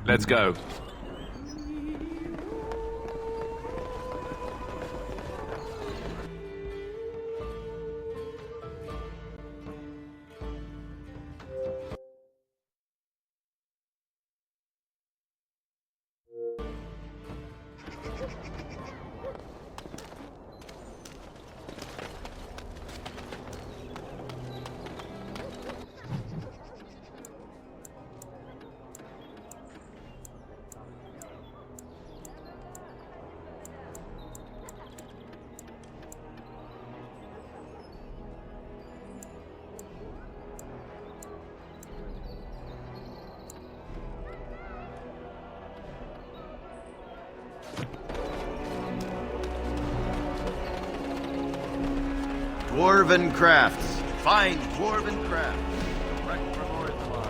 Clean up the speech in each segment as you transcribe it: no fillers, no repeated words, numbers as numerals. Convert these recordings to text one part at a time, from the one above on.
Let's go. Dwarven crafts. Find dwarven crafts. Direct from Orzammar.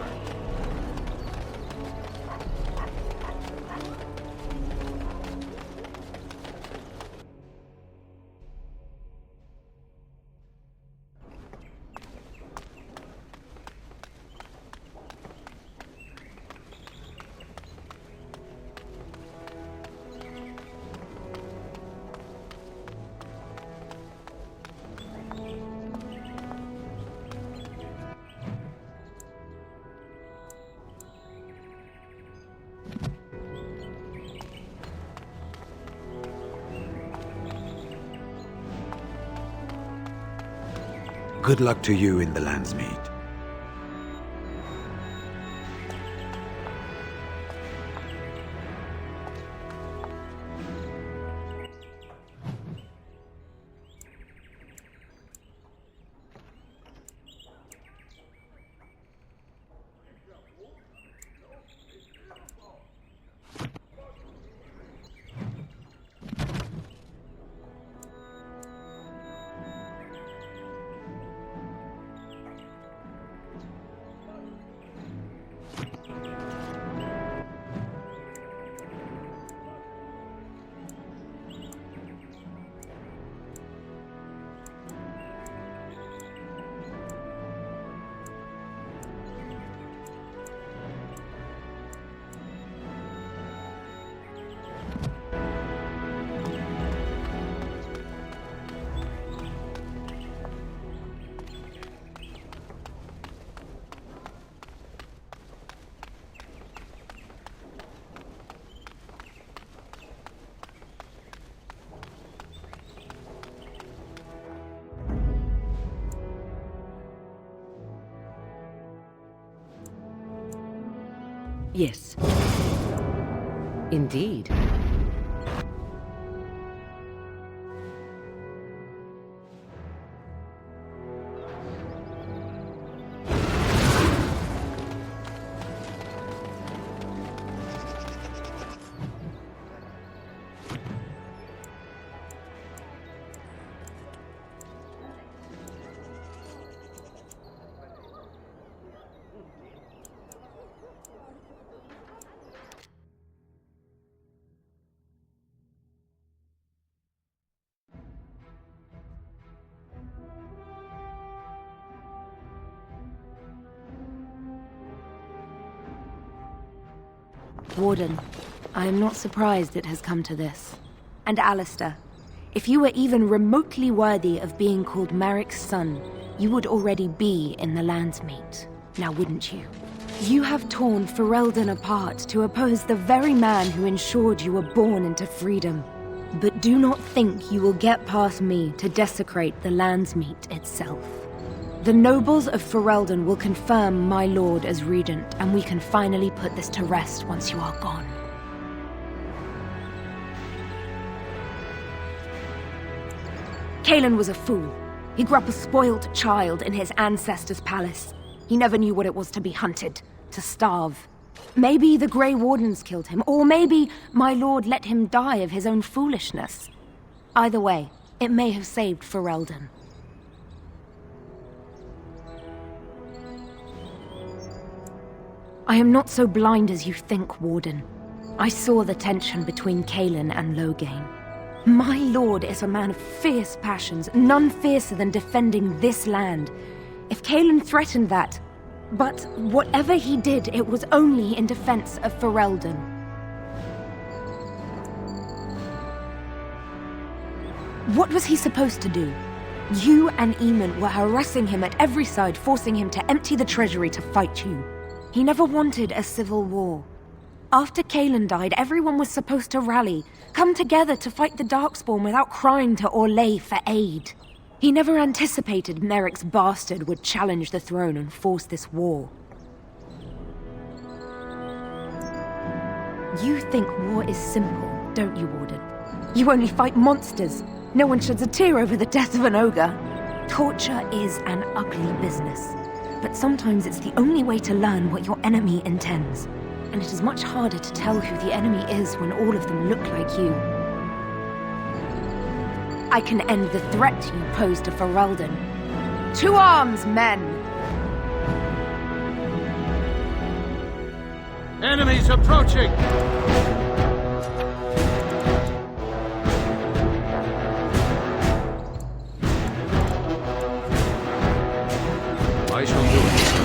Good luck to you in the Landsmeet. Yes. Indeed. Warden, I am not surprised it has come to this. And Alistair, if you were even remotely worthy of being called Marik's son, you would already be in the Landsmeet, now wouldn't you? You have torn Ferelden apart to oppose the very man who ensured you were born into freedom. But do not think you will get past me to desecrate the Landsmeet itself. The nobles of Ferelden will confirm my lord as regent, and we can finally put this to rest once you are gone. Cailan was a fool. He grew up a spoiled child in his ancestors' palace. He never knew what it was to be hunted, to starve. Maybe the Grey Wardens killed him, or maybe my lord let him die of his own foolishness. Either way, it may have saved Ferelden. I am not so blind as you think, Warden. I saw the tension between Cailan and Loghain. My lord is a man of fierce passions, none fiercer than defending this land. If Cailan threatened that, But whatever he did, it was only in defense of Ferelden. What was he supposed to do? You and Eamon were harassing him at every side, forcing him to empty the treasury to fight you. He never wanted a civil war. After Kaelin died, everyone was supposed to rally, come together to fight the Darkspawn without crying to Orlais for aid. He never anticipated Merrick's bastard would challenge the throne and force this war. You think war is simple, don't you, Warden? You only fight monsters. No one sheds a tear over the death of an ogre. Torture is an ugly business, but sometimes it's the only way to learn what your enemy intends. And it is much harder to tell who the enemy is when all of them look like you. I can end the threat you pose to Ferelden. To arms, men! Enemies approaching! I shall do it.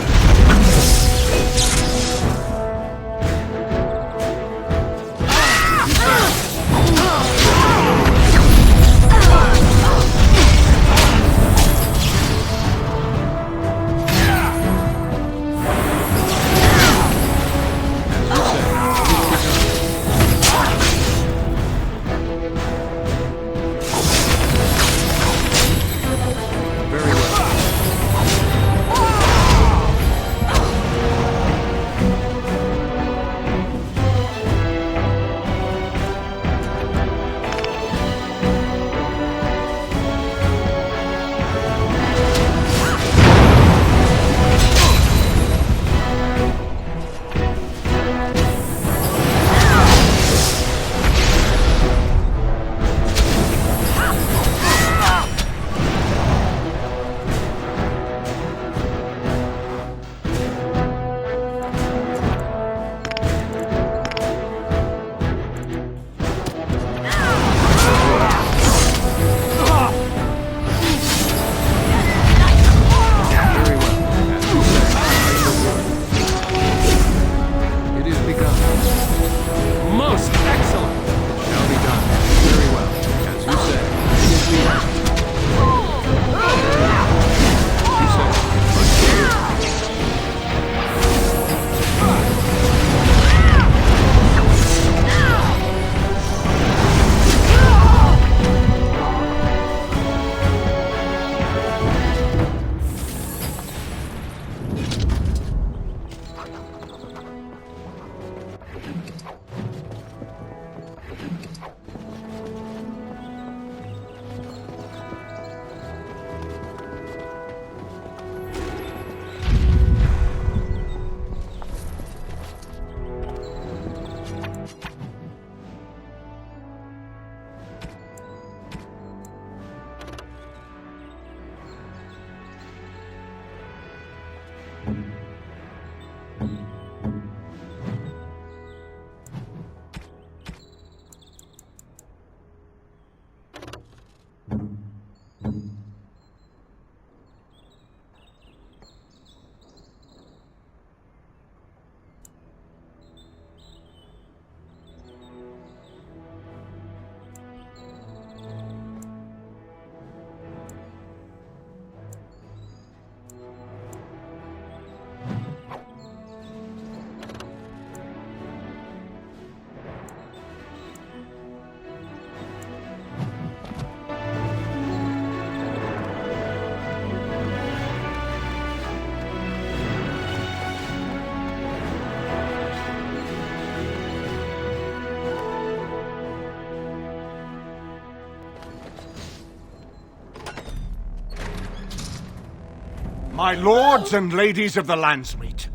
My lords and ladies of the Landsmeet,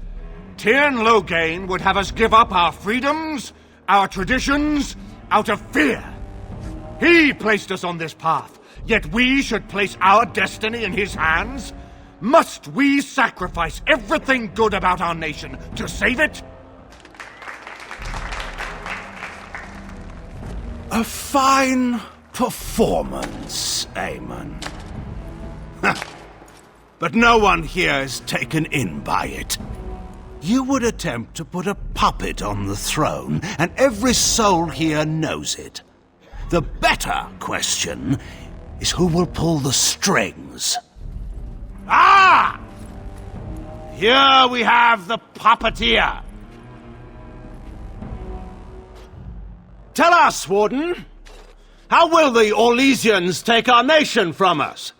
Tyrn Loghain would have us give up our freedoms, our traditions, out of fear. He placed us on this path, yet we should place our destiny in his hands? Must we sacrifice everything good about our nation to save it? A fine performance, Aemon. but no one here is taken in by it. You would attempt to put a puppet on the throne, and every soul here knows it. The better question is who will pull the strings. Ah! Here we have the puppeteer. Tell us, Warden, how will the Orlesians take our nation from us?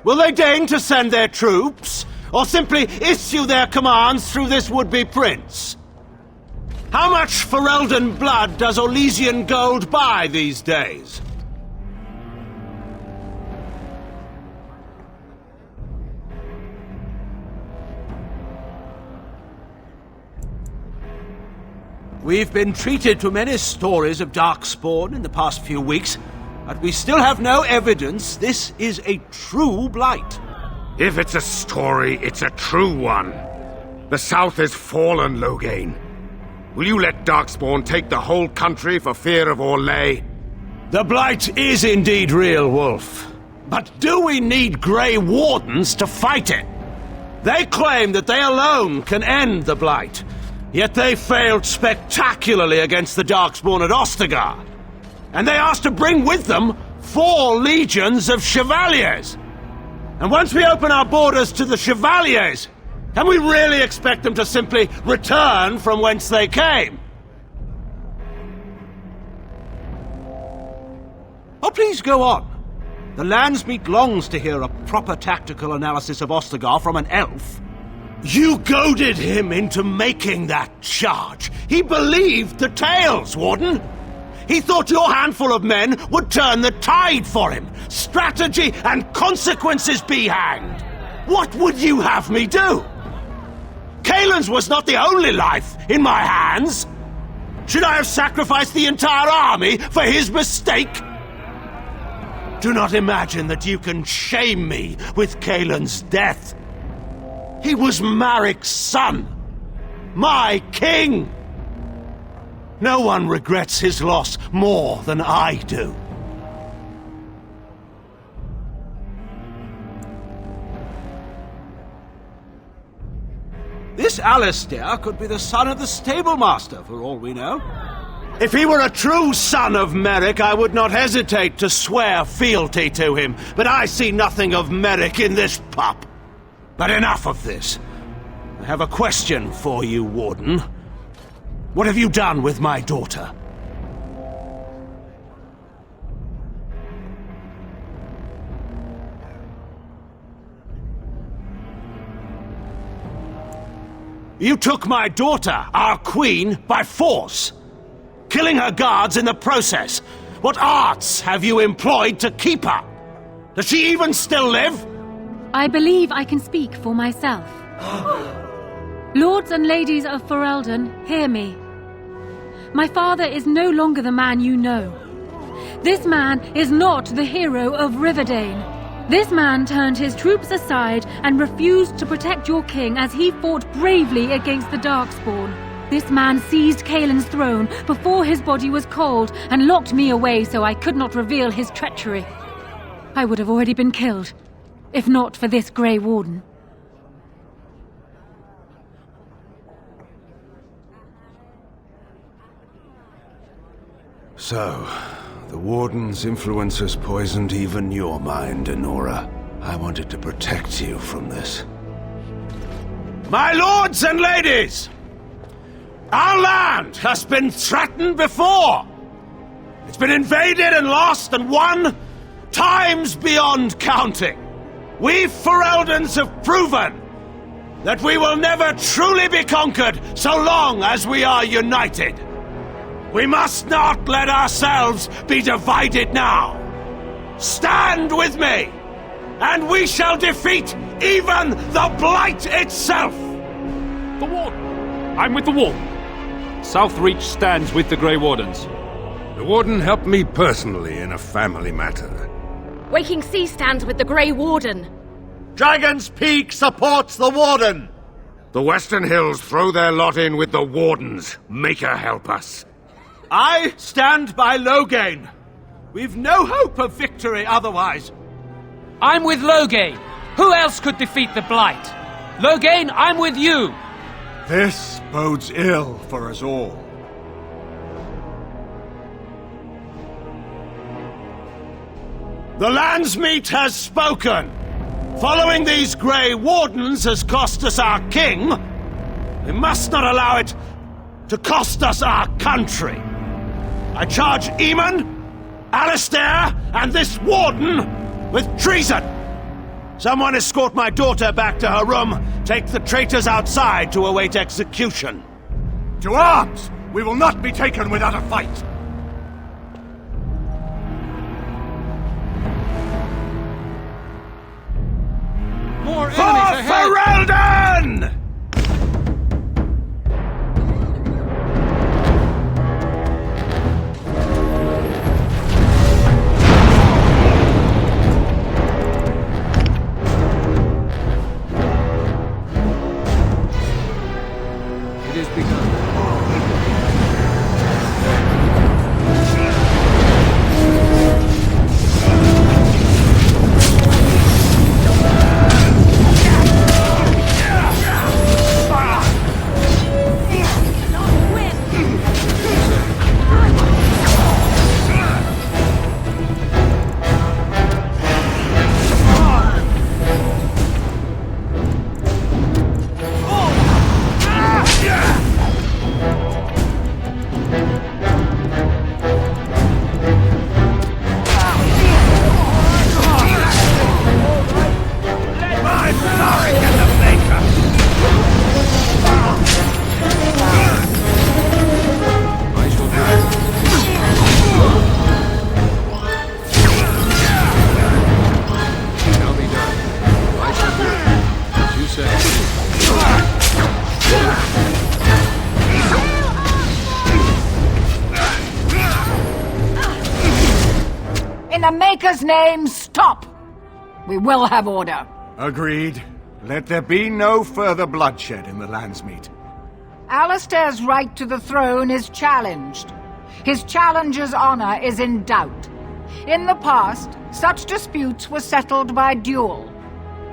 Will they deign to send their troops, or simply issue their commands through this would-be prince? How much Ferelden blood does Orlesian gold buy these days? We've been treated to many stories of Darkspawn in the past few weeks, but we still have no evidence this is a true blight. If it's a story, it's a true one. The South is fallen, Loghain. Will you let Darkspawn take the whole country for fear of Orlais? The blight is indeed real, Wolf. But do we need Grey Wardens to fight it? They claim that they alone can end the blight, yet they failed spectacularly against the Darkspawn at Ostagar. And they asked to bring with them 4 legions of Chevaliers. And once we open our borders to the Chevaliers, can we really expect them to simply return from whence they came? Oh, please go on. The Landsmeet longs to hear a proper tactical analysis of Ostagar from an elf. You goaded him into making that charge. He believed the tales, Warden. He thought your handful of men would turn the tide for him. Strategy and consequences be hanged. What would you have me do? Kaelin's was not the only life in my hands. Should I have sacrificed the entire army for his mistake? Do not imagine that you can shame me with Kaelin's death. He was Marik's son, my king. No one regrets his loss more than I do. This Alistair could be the son of the stablemaster, for all we know. If he were a true son of Merrick, I would not hesitate to swear fealty to him, but I see nothing of Merrick in this pup. But enough of this. I have a question for you, Warden. What have you done with my daughter? You took my daughter, our queen, by force, killing her guards in the process. What arts have you employed to keep her? Does she even still live? I believe I can speak for myself. Lords and ladies of Ferelden, hear me. My father is no longer the man you know. This man is not the hero of Riverdane. This man turned his troops aside and refused to protect your king as he fought bravely against the Darkspawn. This man seized Kaelin's throne before his body was cold and locked me away so I could not reveal his treachery. I would have already been killed, if not for this Grey Warden. So, the Warden's influence has poisoned even your mind, Enora. I wanted to protect you from this. My lords and ladies! Our land has been threatened before! It's been invaded and lost and won times beyond counting. We Fereldans have proven that we will never truly be conquered so long as we are united. We must not let ourselves be divided now. Stand with me, and we shall defeat even the Blight itself! The Warden! I'm with the Warden. Southreach stands with the Grey Wardens. The Warden helped me personally in a family matter. Waking Sea stands with the Grey Warden. Dragon's Peak supports the Warden! The Western Hills throw their lot in with the Wardens. Make her help us. I stand by Loghain. We've no hope of victory otherwise. I'm with Loghain. Who else could defeat the Blight? Loghain, I'm with you! This bodes ill for us all. The Landsmeet has spoken! Following these Grey Wardens has cost us our king. We must not allow it to cost us our country. I charge Eamon, Alistair, and this Warden with treason. Someone escort my daughter back to her room. Take the traitors outside to await execution. To arms! We will not be taken without a fight! More For enemies ahead! Ferelden! It is begun. In the Maker's name, stop! We will have order. Agreed. Let there be no further bloodshed in the Landsmeet. Alistair's right to the throne is challenged. His challenger's honor is in doubt. In the past, such disputes were settled by duel.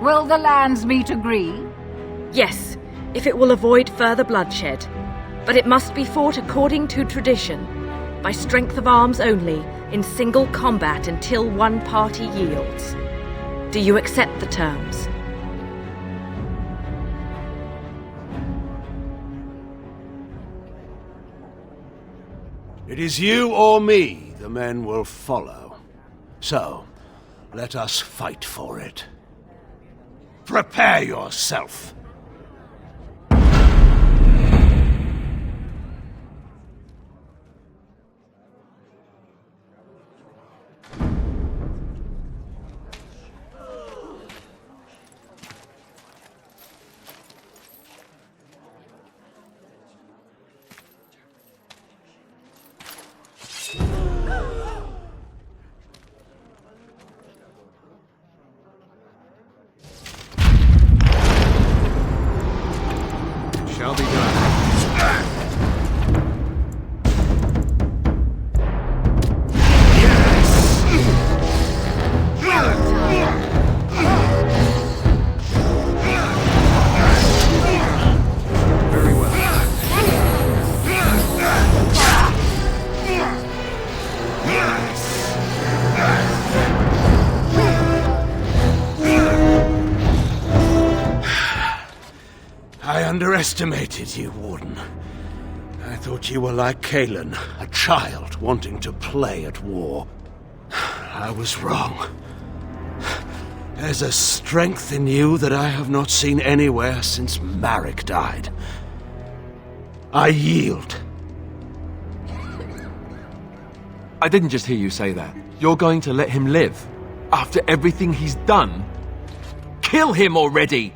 Will the Landsmeet agree? Yes, if it will avoid further bloodshed. But it must be fought according to tradition, by strength of arms only, in single combat until one party yields. Do you accept the terms? It is you or me the men will follow. So, let us fight for it. Prepare yourself. Shall be done. Very well. I underestimated you, Warden. I thought you were like Cailan, a child wanting to play at war. I was wrong. There's a strength in you that I have not seen anywhere since Marek died. I yield. I didn't just hear you say that. You're going to let him live? After everything he's done? Kill him already!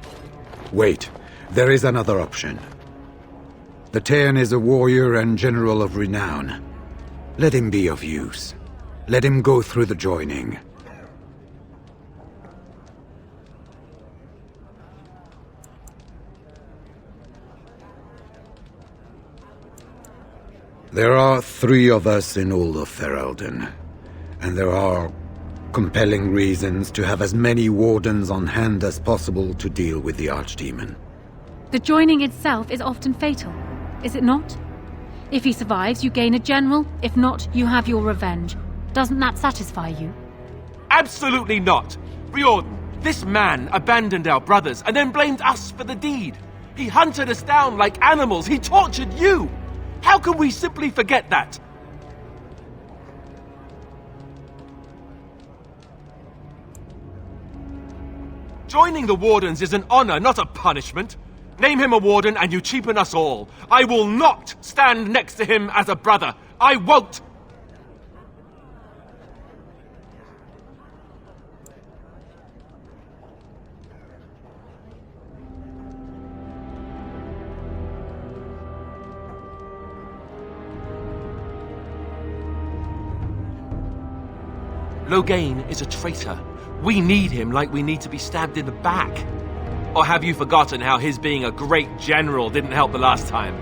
Wait. There is another option. The Teyrn is a warrior and general of renown. Let him be of use. Let him go through the joining. There are 3 of us in all of Ferelden, and there are compelling reasons to have as many wardens on hand as possible to deal with the Archdemon. The joining itself is often fatal, is it not? If he survives, you gain a general. If not, you have your revenge. Doesn't that satisfy you? Absolutely not! Riordan, this man abandoned our brothers and then blamed us for the deed. He hunted us down like animals. He tortured you! How can we simply forget that? Joining the Wardens is an honor, not a punishment. Name him a Warden and you cheapen us all. I will not stand next to him as a brother. I won't! Loghain is a traitor. We need him like we need to be stabbed in the back. Or have you forgotten how his being a great general didn't help the last time?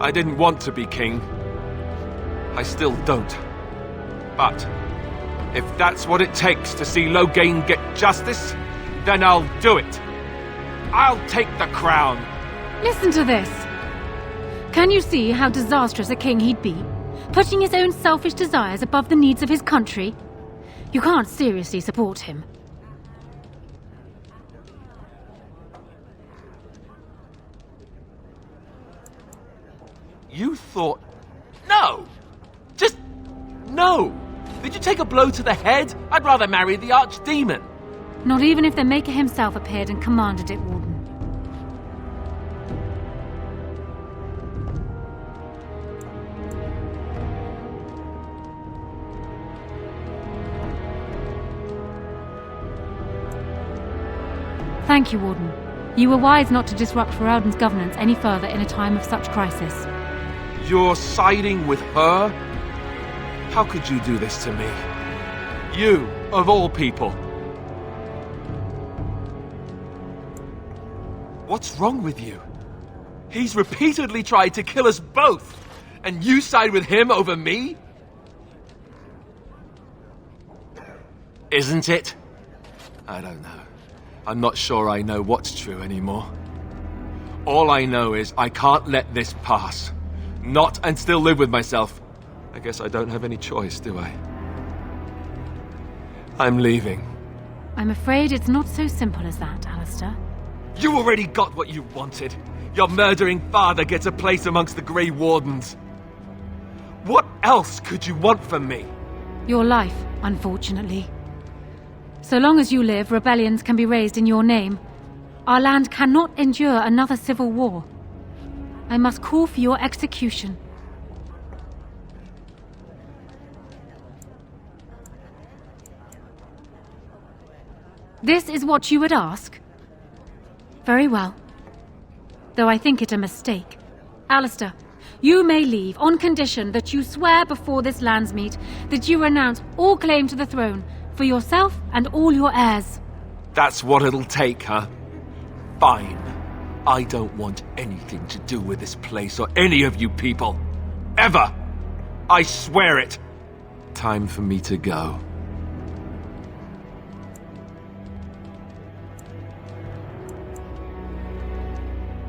I didn't want to be king. I still don't. But if that's what it takes to see Loghain get justice, then I'll do it. I'll take the crown. Listen to this. Can you see how disastrous a king he'd be? Putting his own selfish desires above the needs of his country? You can't seriously support him. You thought... No! Just... no! Did you take a blow to the head? I'd rather marry the Archdemon. Not even if the Maker himself appeared and commanded it, Warden. Thank you, Warden. You were wise not to disrupt Ferelden's governance any further in a time of such crisis. You're siding with her? How could you do this to me? You, of all people. What's wrong with you? He's repeatedly tried to kill us both, and you side with him over me? Isn't it? I don't know. I'm not sure I know what's true anymore. All I know is I can't let this pass. Not and still live with myself. I guess I don't have any choice, do I? I'm leaving. I'm afraid it's not so simple as that, Alistair. You already got what you wanted. Your murdering father gets a place amongst the Grey Wardens. What else could you want from me? Your life, unfortunately. So long as you live, rebellions can be raised in your name. Our land cannot endure another civil war. I must call for your execution. This is what you would ask? Very well. Though I think it a mistake. Alistair, you may leave on condition that you swear before this Landsmeet that you renounce all claim to the throne for yourself and all your heirs. That's what it'll take, huh? Fine. I don't want anything to do with this place or any of you people. Ever! I swear it! Time for me to go.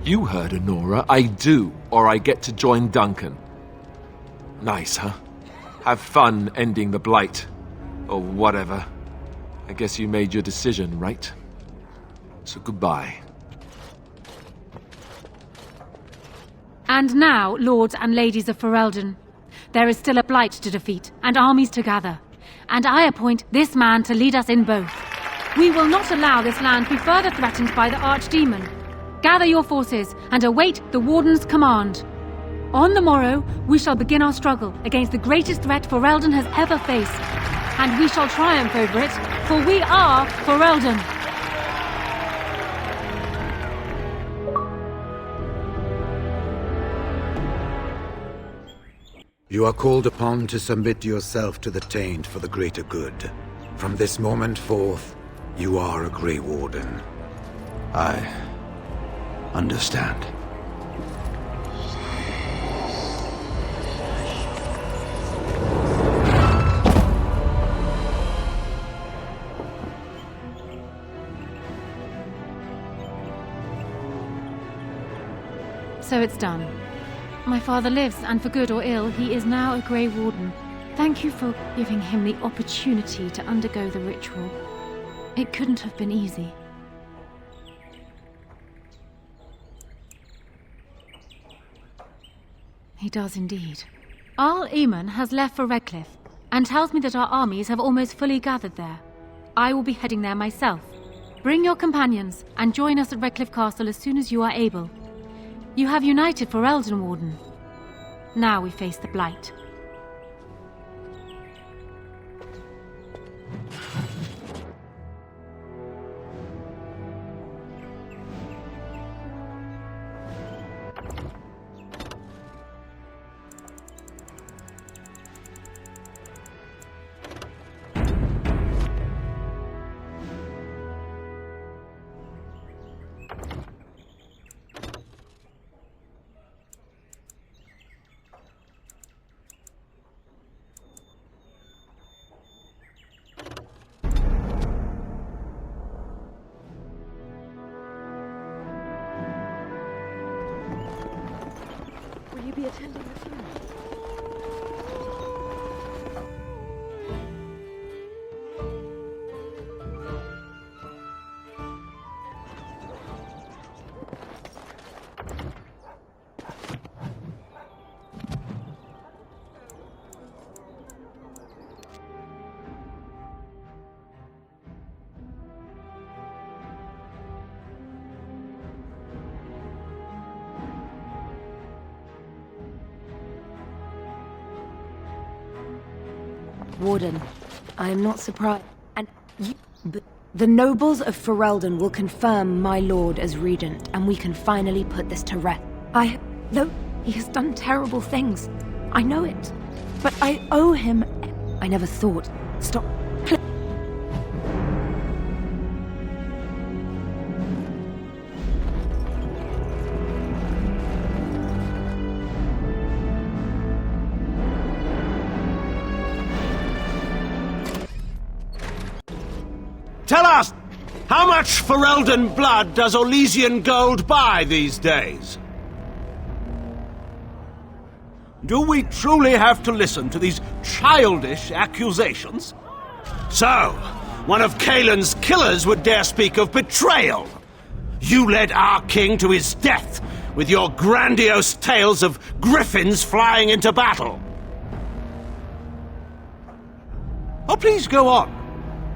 You heard Honora. I do, or I get to join Duncan. Nice, huh? Have fun ending the Blight. Or whatever. I guess you made your decision, right? So goodbye. And now, lords and ladies of Ferelden, there is still a Blight to defeat, and armies to gather. And I appoint this man to lead us in both. We will not allow this land to be further threatened by the Archdemon. Gather your forces, and await the Warden's command. On the morrow, we shall begin our struggle against the greatest threat Ferelden has ever faced. And we shall triumph over it, for we are Ferelden. You are called upon to submit yourself to the Taint for the greater good. From this moment forth, you are a Grey Warden. I understand. So it's done. My father lives, and for good or ill, he is now a Grey Warden. Thank you for giving him the opportunity to undergo the ritual. It couldn't have been easy. He does indeed. Arl Eamon has left for Redcliffe, and tells me that our armies have almost fully gathered there. I will be heading there myself. Bring your companions, and join us at Redcliffe Castle as soon as you are able. You have united for Ferelden, Warden. Now we face the Blight. Will you be attending the funeral? Warden, I am not surprised. And you, the nobles of Ferelden will confirm my lord as regent, and we can finally put this to rest. Though he has done terrible things, I know it. But I owe him. I never thought. Stop. Tell us, how much Ferelden blood does Orlesian gold buy these days? Do we truly have to listen to these childish accusations? So, one of Kaelin's killers would dare speak of betrayal. You led our king to his death with your grandiose tales of griffins flying into battle. Oh, please go on.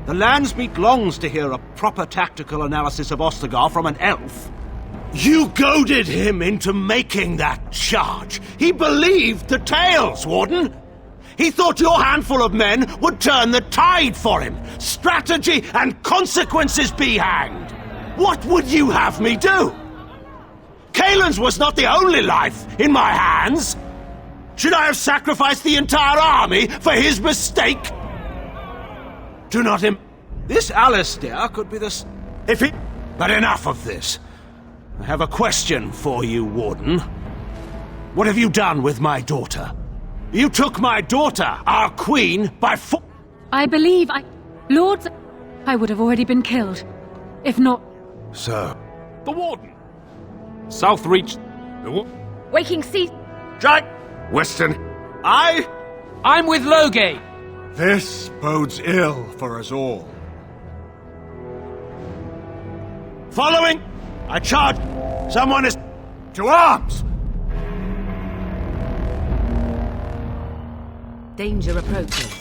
The Landsmeet longs to hear a proper tactical analysis of Ostagar from an elf. You goaded him into making that charge. He believed the tales, Warden. He thought your handful of men would turn the tide for him. Strategy and consequences be hanged. What would you have me do? Kaelin's was not the only life in my hands. Should I have sacrificed the entire army for his mistake? Do not This Alistair could be the... If he... But enough of this. I have a question for you, Warden. What have you done with my daughter? You took my daughter, our queen, by I believe Lords... I would have already been killed. If not... So... The Warden! Southreach... Waking Sea... Jack! Weston! I'm with Loghain. This bodes ill for us all. Following! I charge... Someone is... To arms! Danger approaches.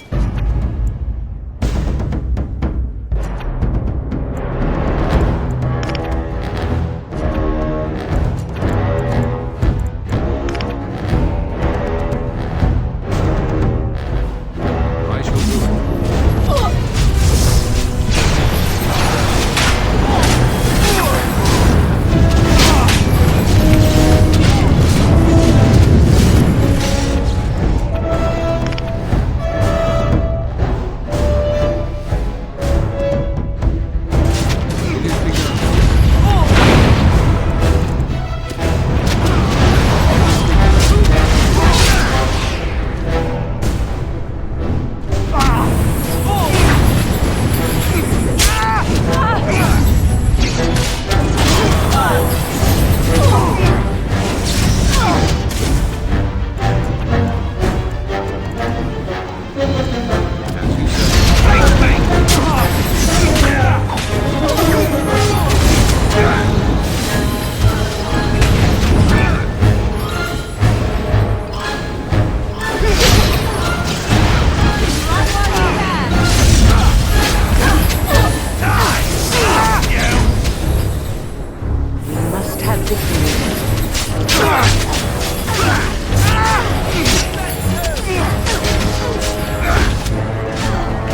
have victory.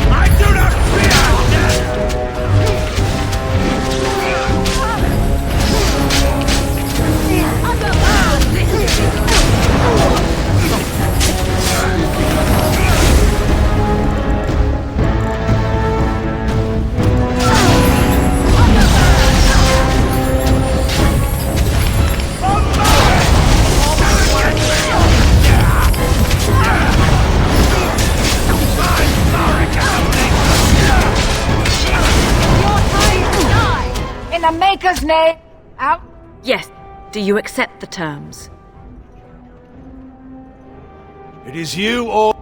I do not fear death! In the Maker's name, out. Yes. Do you accept the terms? It is you or...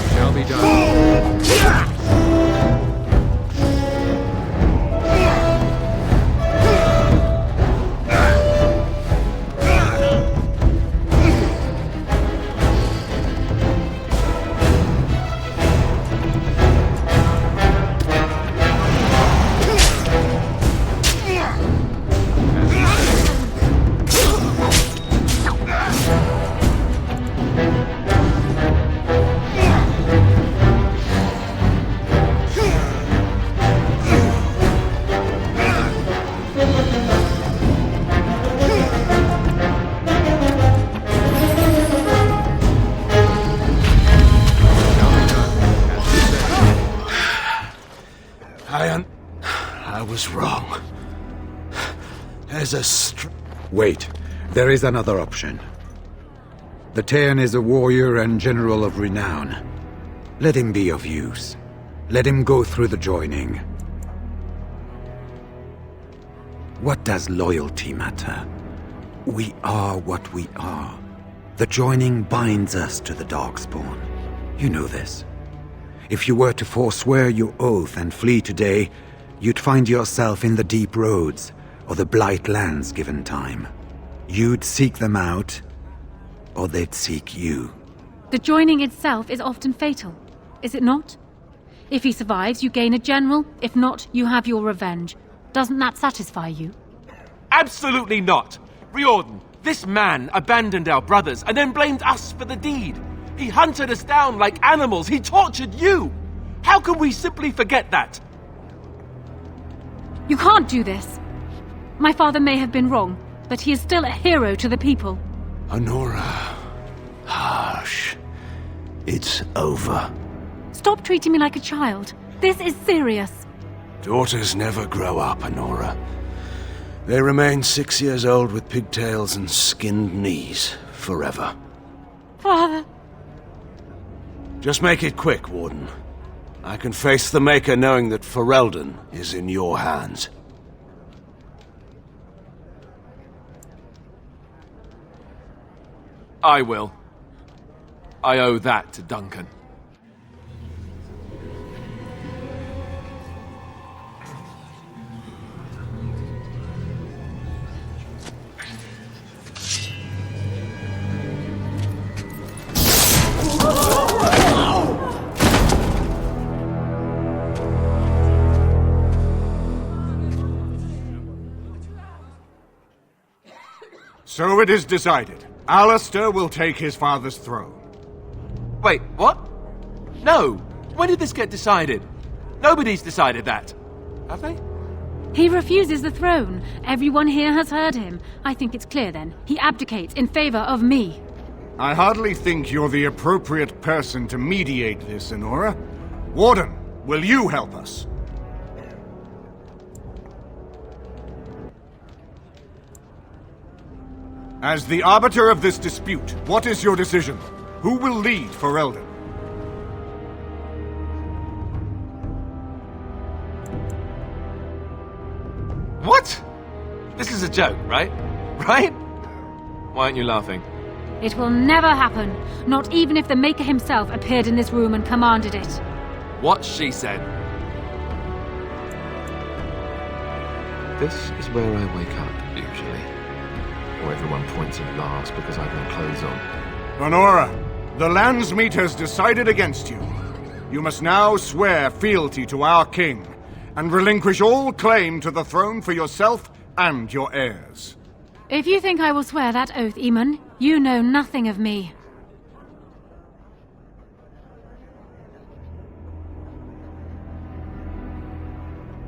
Shall be done. I was wrong. There's a Wait, there is another option. The Tern is a warrior and general of renown. Let him be of use. Let him go through the joining. What does loyalty matter? We are what we are. The joining binds us to the Darkspawn. You know this. If you were to forswear your oath and flee today, you'd find yourself in the Deep Roads, or the Blight Lands given time. You'd seek them out, or they'd seek you. The joining itself is often fatal, is it not? If he survives, you gain a general. If not, you have your revenge. Doesn't that satisfy you? Absolutely not! Riordan, this man abandoned our brothers and then blamed us for the deed. He hunted us down like animals. He tortured you. How can we simply forget that? You can't do this. My father may have been wrong, but he is still a hero to the people. Anora. Harsh. It's over. Stop treating me like a child. This is serious. Daughters never grow up, Anora. They remain 6 years old with pigtails and skinned knees forever. Father. Just make it quick, Warden. I can face the Maker knowing that Ferelden is in your hands. I will. I owe that to Duncan. So it is decided. Alistair will take his father's throne. Wait, what? No! When did this get decided? Nobody's decided that. Have they? He refuses the throne. Everyone here has heard him. I think it's clear then. He abdicates in favor of me. I hardly think you're the appropriate person to mediate this, Anora. Warden, will you help us? As the arbiter of this dispute, what is your decision? Who will lead Ferelden? What? This is a joke, right? Right? Why aren't you laughing? It will never happen, not even if the Maker himself appeared in this room and commanded it. What she said. This is where I wake up, usually. Or everyone points and laughs because I've no clothes on. Honora, the Landsmeet has decided against you. You must now swear fealty to our king, and relinquish all claim to the throne for yourself and your heirs. If you think I will swear that oath, Aemon, you know nothing of me.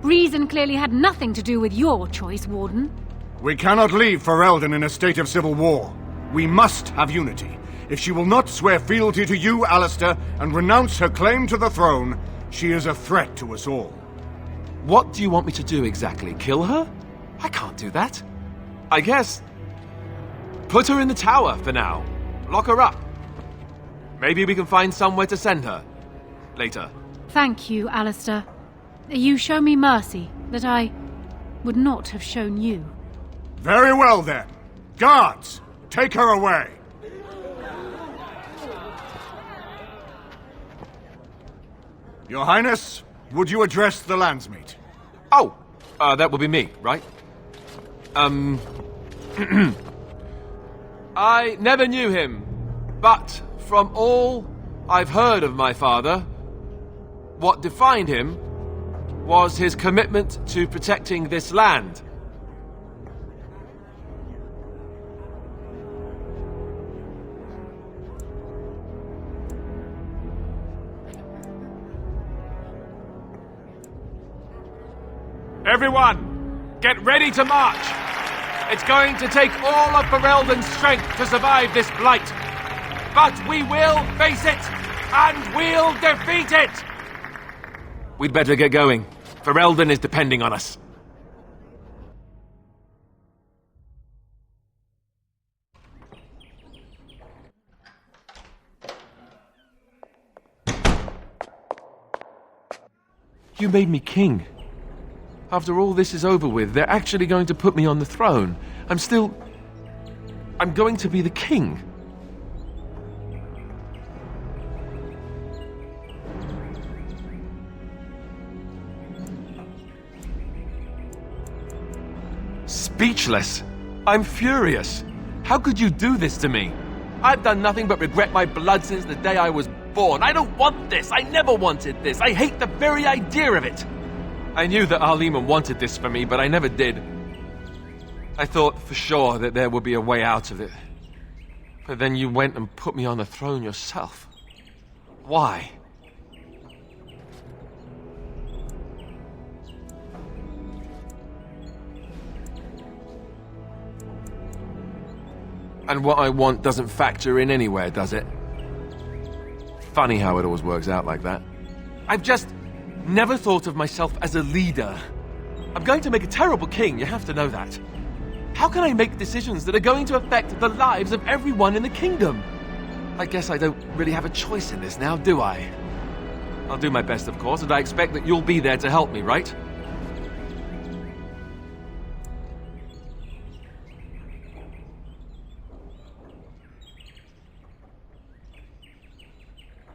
Reason clearly had nothing to do with your choice, Warden. We cannot leave Ferelden in a state of civil war. We must have unity. If she will not swear fealty to you, Alistair, and renounce her claim to the throne, she is a threat to us all. What do you want me to do exactly? Kill her? I can't do that. I guess... put her in the tower for now. Lock her up. Maybe we can find somewhere to send her. Later. Thank you, Alistair. You show me mercy that I would not have shown you. Very well, then. Guards, take her away. Your Highness, would you address the Landsmeet? Oh, that would be me, right? I never knew him, but from all I've heard of my father, what defined him was his commitment to protecting this land. Everyone, get ready to march! It's going to take all of Ferelden's strength to survive this blight. But we will face it, and we'll defeat it! We'd better get going. Ferelden is depending on us. You made me king. After all this is over with, they're actually going to put me on the throne. I'm going to be the king. Speechless. I'm furious. How could you do this to me? I've done nothing but regret my blood since the day I was born. I don't want this. I never wanted this. I hate the very idea of it. I knew that Arleman wanted this for me, but I never did. I thought for sure that there would be a way out of it. But then you went and put me on the throne yourself. Why? And what I want doesn't factor in anywhere, does it? Funny how it always works out like that. I've just never thought of myself as a leader. I'm going to make a terrible king, you have to know that. How can I make decisions that are going to affect the lives of everyone in the kingdom? I guess I don't really have a choice in this now, do I? I'll do my best, of course, and I expect that you'll be there to help me, right?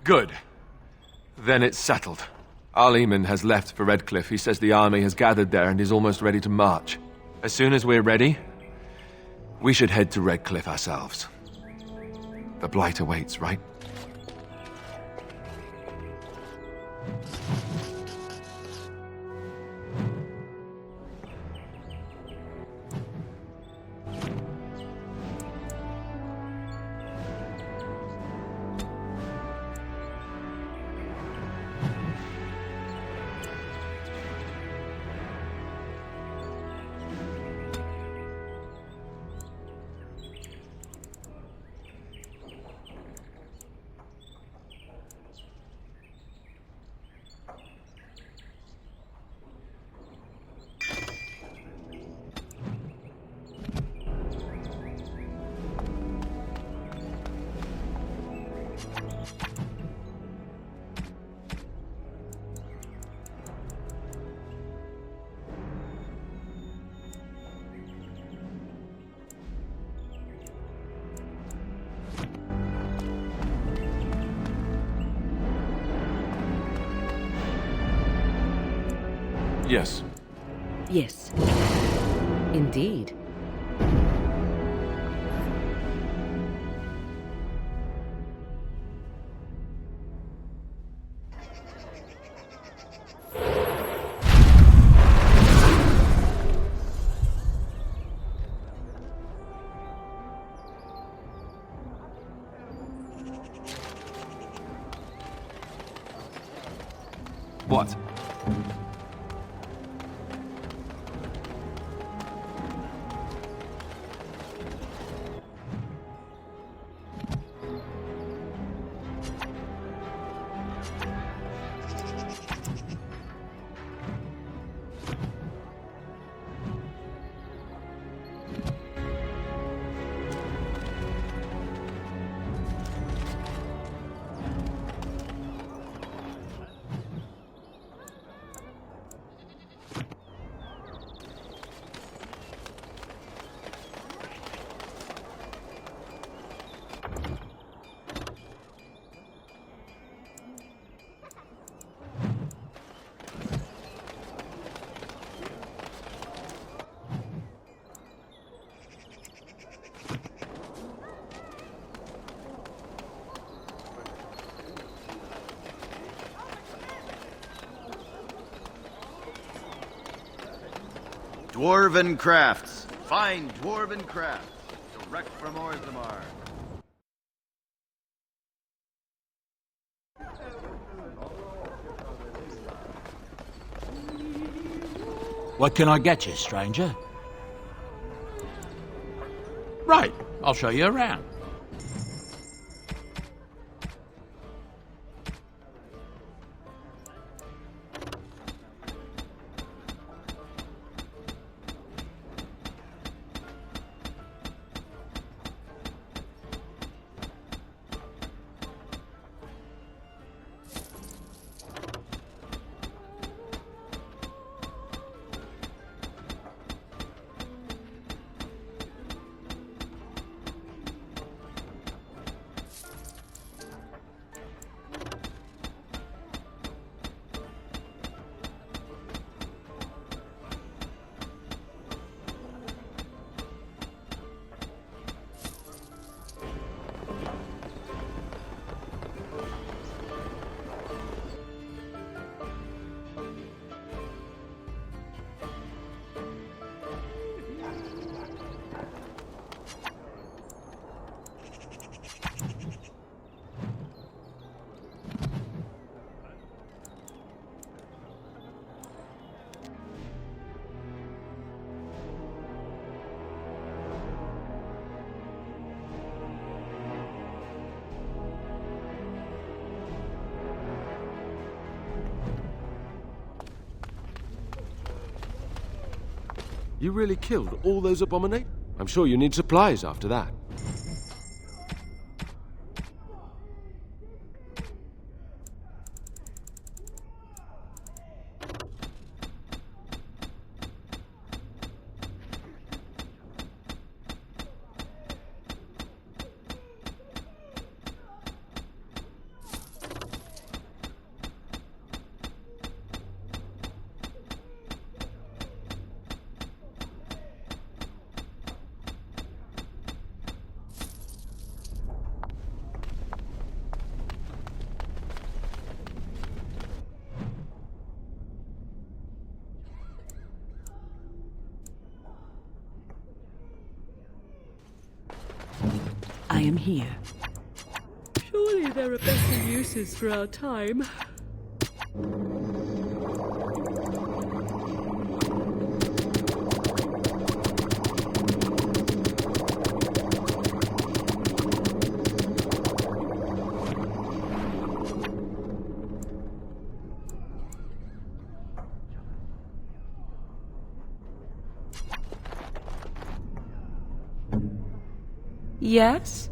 Good. Then it's settled. Arleman has left for Redcliffe. He says the army has gathered there and is almost ready to march. As soon as we're ready, we should head to Redcliffe ourselves. The Blight awaits, right? Yes. Yes. Indeed. What? Dwarven crafts. Fine dwarven crafts. Direct from Orzammar. What can I get you, stranger? Right, I'll show you around. You really killed all those abominations? I'm sure you need supplies after that. I am here. Surely there are better uses for our time. Yes?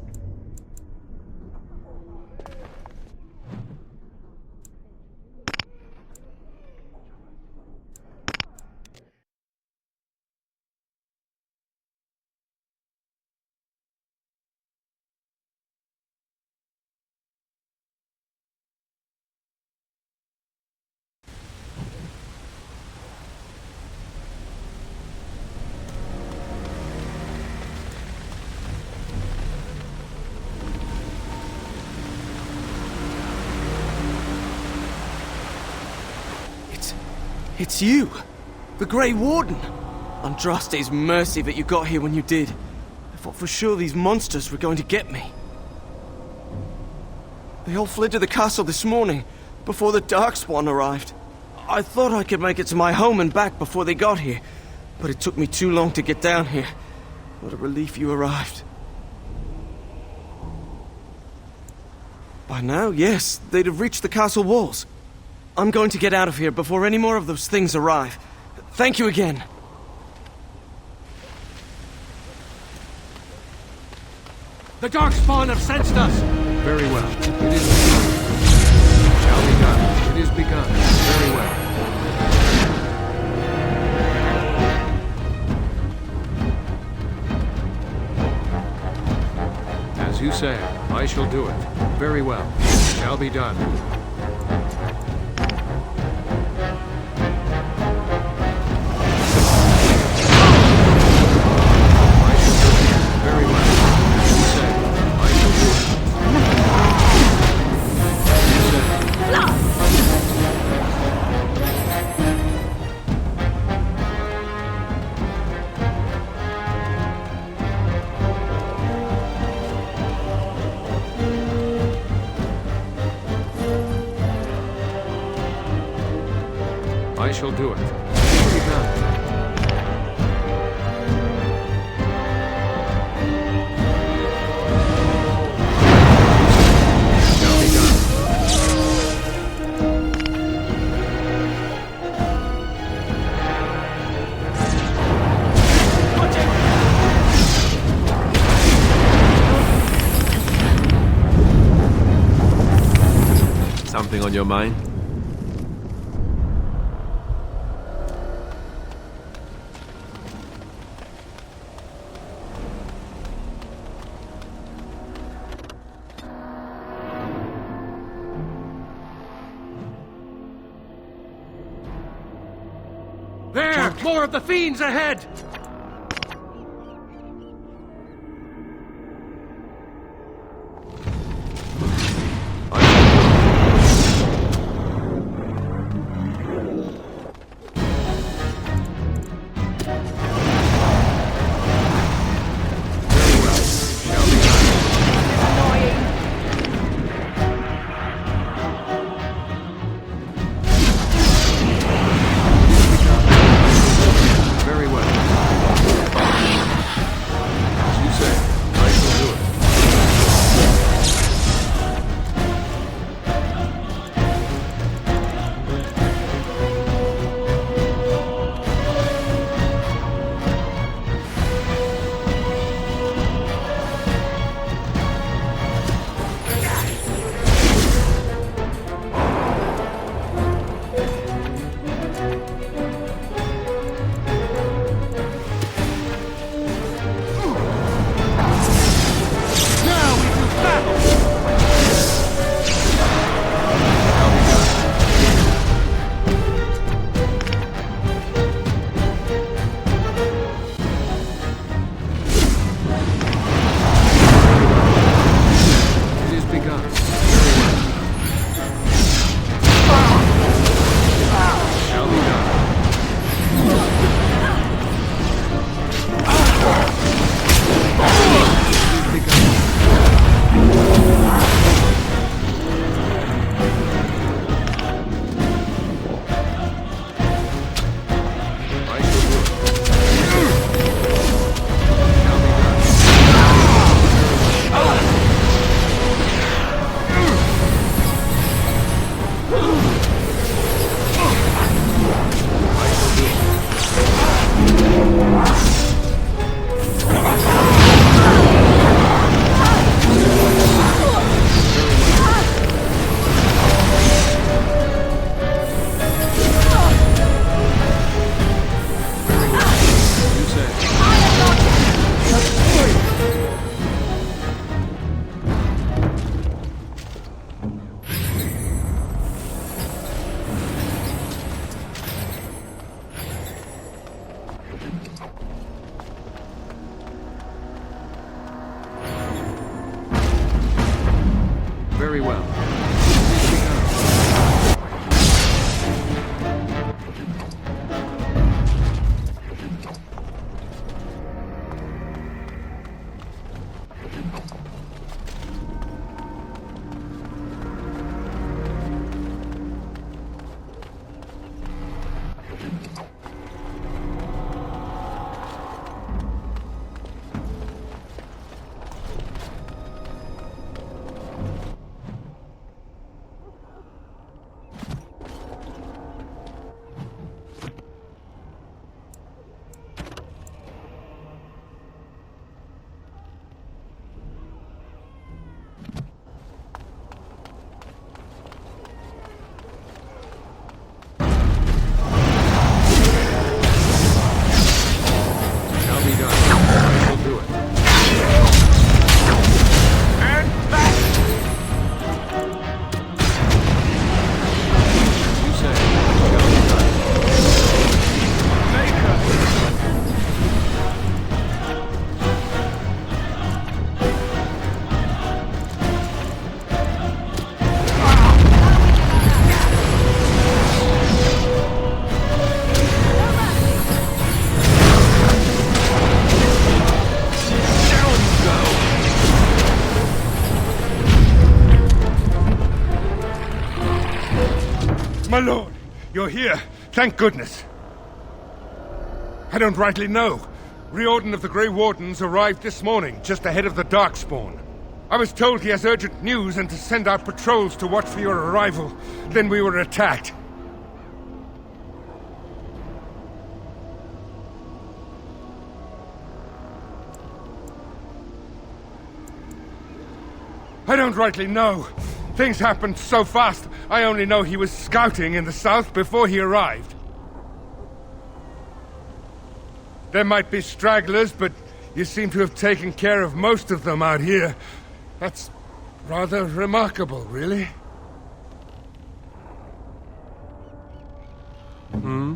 It's you! The Grey Warden! Andraste's mercy that you got here when you did. I thought for sure these monsters were going to get me. They all fled to the castle this morning, before the Darkspawn arrived. I thought I could make it to my home and back before they got here, but it took me too long to get down here. What a relief you arrived. By now, yes, they'd have reached the castle walls. I'm going to get out of here before any more of those things arrive. Thank you again. The Darkspawn have sensed us! Very well. It is shall be done. It is begun. Very well. As you say, I shall do it. Very well. Shall be done. I shall do it. Shall be done. Shall be done. Something on your mind? There! More of the fiends ahead! Very well. my lord! You're here! Thank goodness! I don't rightly know. Riordan of the Grey Wardens arrived this morning, just ahead of the Darkspawn. I was told he has urgent news and to send out patrols to watch for your arrival. Then we were attacked. I don't rightly know. Things happened so fast, I only know he was scouting in the south before he arrived. There might be stragglers, but you seem to have taken care of most of them out here. That's rather remarkable, really. Hmm?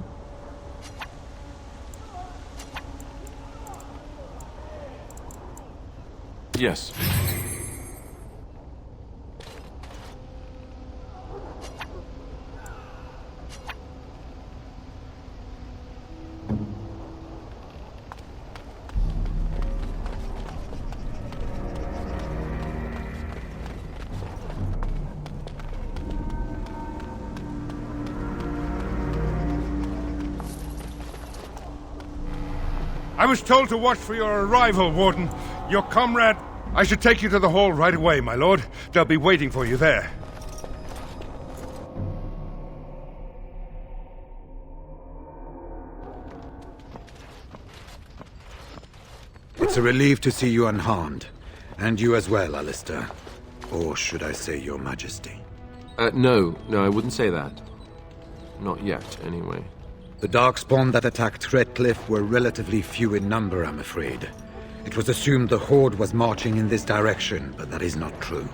Yes. I was told to watch for your arrival, Warden. Your comrade... I should take you to the hall right away, my lord. They'll be waiting for you there. It's a relief to see you unharmed. And you as well, Alistair. Or should I say your majesty? No, I wouldn't say that. Not yet, anyway. The Darkspawn that attacked Redcliffe were relatively few in number, I'm afraid. It was assumed the Horde was marching in this direction, but that is not true.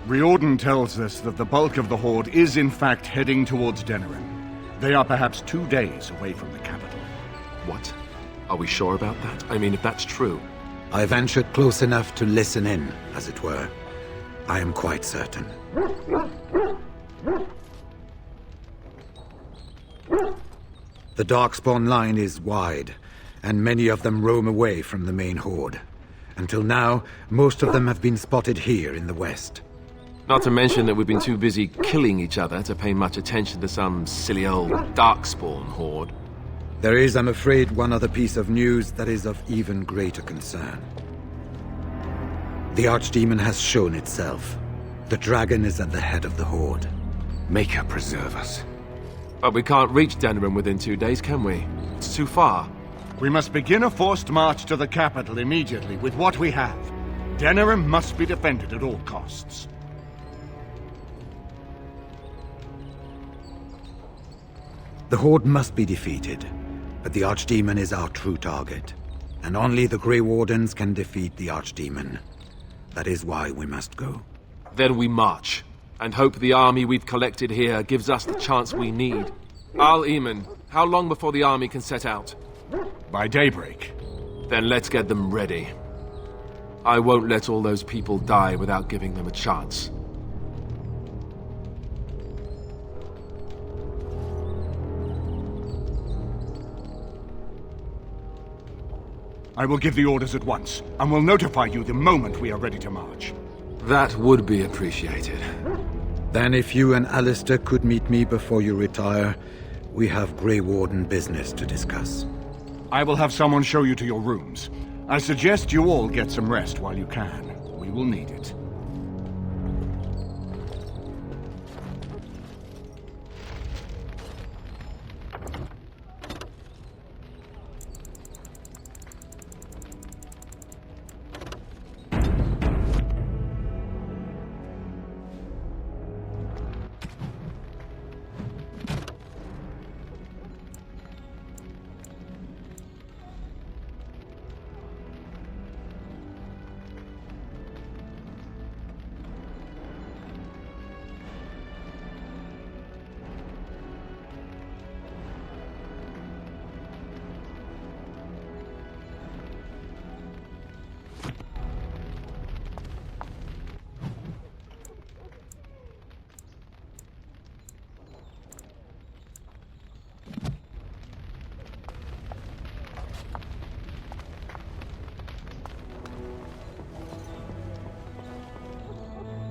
Riordan tells us that the bulk of the Horde is in fact heading towards Denerim. They are perhaps 2 days away from the capital. What? Are we sure about that? I mean, if that's true... I ventured close enough to listen in, as it were. I am quite certain. The Darkspawn line is wide, and many of them roam away from the main Horde. Until now, most of them have been spotted here in the west. Not to mention that we've been too busy killing each other to pay much attention to some silly old Darkspawn Horde. There is, I'm afraid, one other piece of news that is of even greater concern. The Archdemon has shown itself. The dragon is at the head of the Horde. Maker preserve us. But we can't reach Denerim within 2 days, can we? It's too far. We must begin a forced march to the capital immediately with what we have. Denerim must be defended at all costs. The Horde must be defeated, but the Archdemon is our true target. And only the Grey Wardens can defeat the Archdemon. That is why we must go. Then we march, and hope the army we've collected here gives us the chance we need. Al-Eamon, how long before the army can set out? By daybreak. Then let's get them ready. I won't let all those people die without giving them a chance. I will give the orders at once, and will notify you the moment we are ready to march. That would be appreciated. Then if you and Alistair could meet me before you retire, we have Grey Warden business to discuss. I will have someone show you to your rooms. I suggest you all get some rest while you can. We will need it.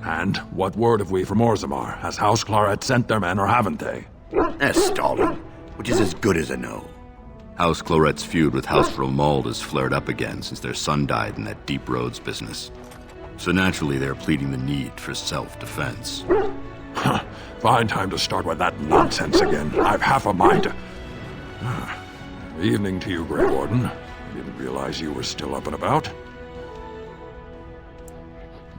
And what word have we from Orzammar? Has House Clorette sent their men, or haven't they? Stalin, which is as good as a no. House Clorette's feud with House Romuald has flared up again since their son died in that Deep Roads business. So naturally they're pleading the need for self-defense. Fine time to start with that nonsense again. I've half a mind to... Evening to you, Grey Warden. I didn't realize you were still up and about.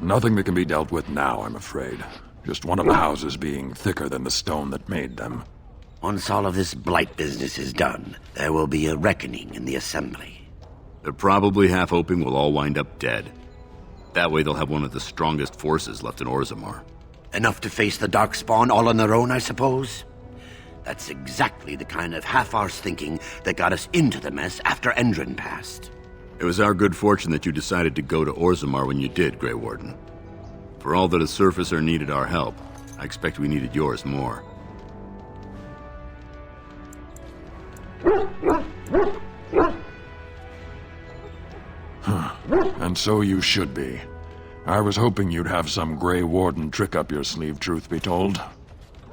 Nothing that can be dealt with now, I'm afraid. Just one of the houses being thicker than the stone that made them. Once all of this blight business is done, there will be a reckoning in the Assembly. They're probably half hoping we'll all wind up dead. That way they'll have one of the strongest forces left in Orzammar. Enough to face the Darkspawn all on their own, I suppose? That's exactly the kind of half-arsed thinking that got us into the mess after Endron passed. It was our good fortune that you decided to go to Orzammar when you did, Grey Warden. For all that a surfacer needed our help, I expect we needed yours more. And so you should be. I was hoping you'd have some Grey Warden trick up your sleeve, truth be told.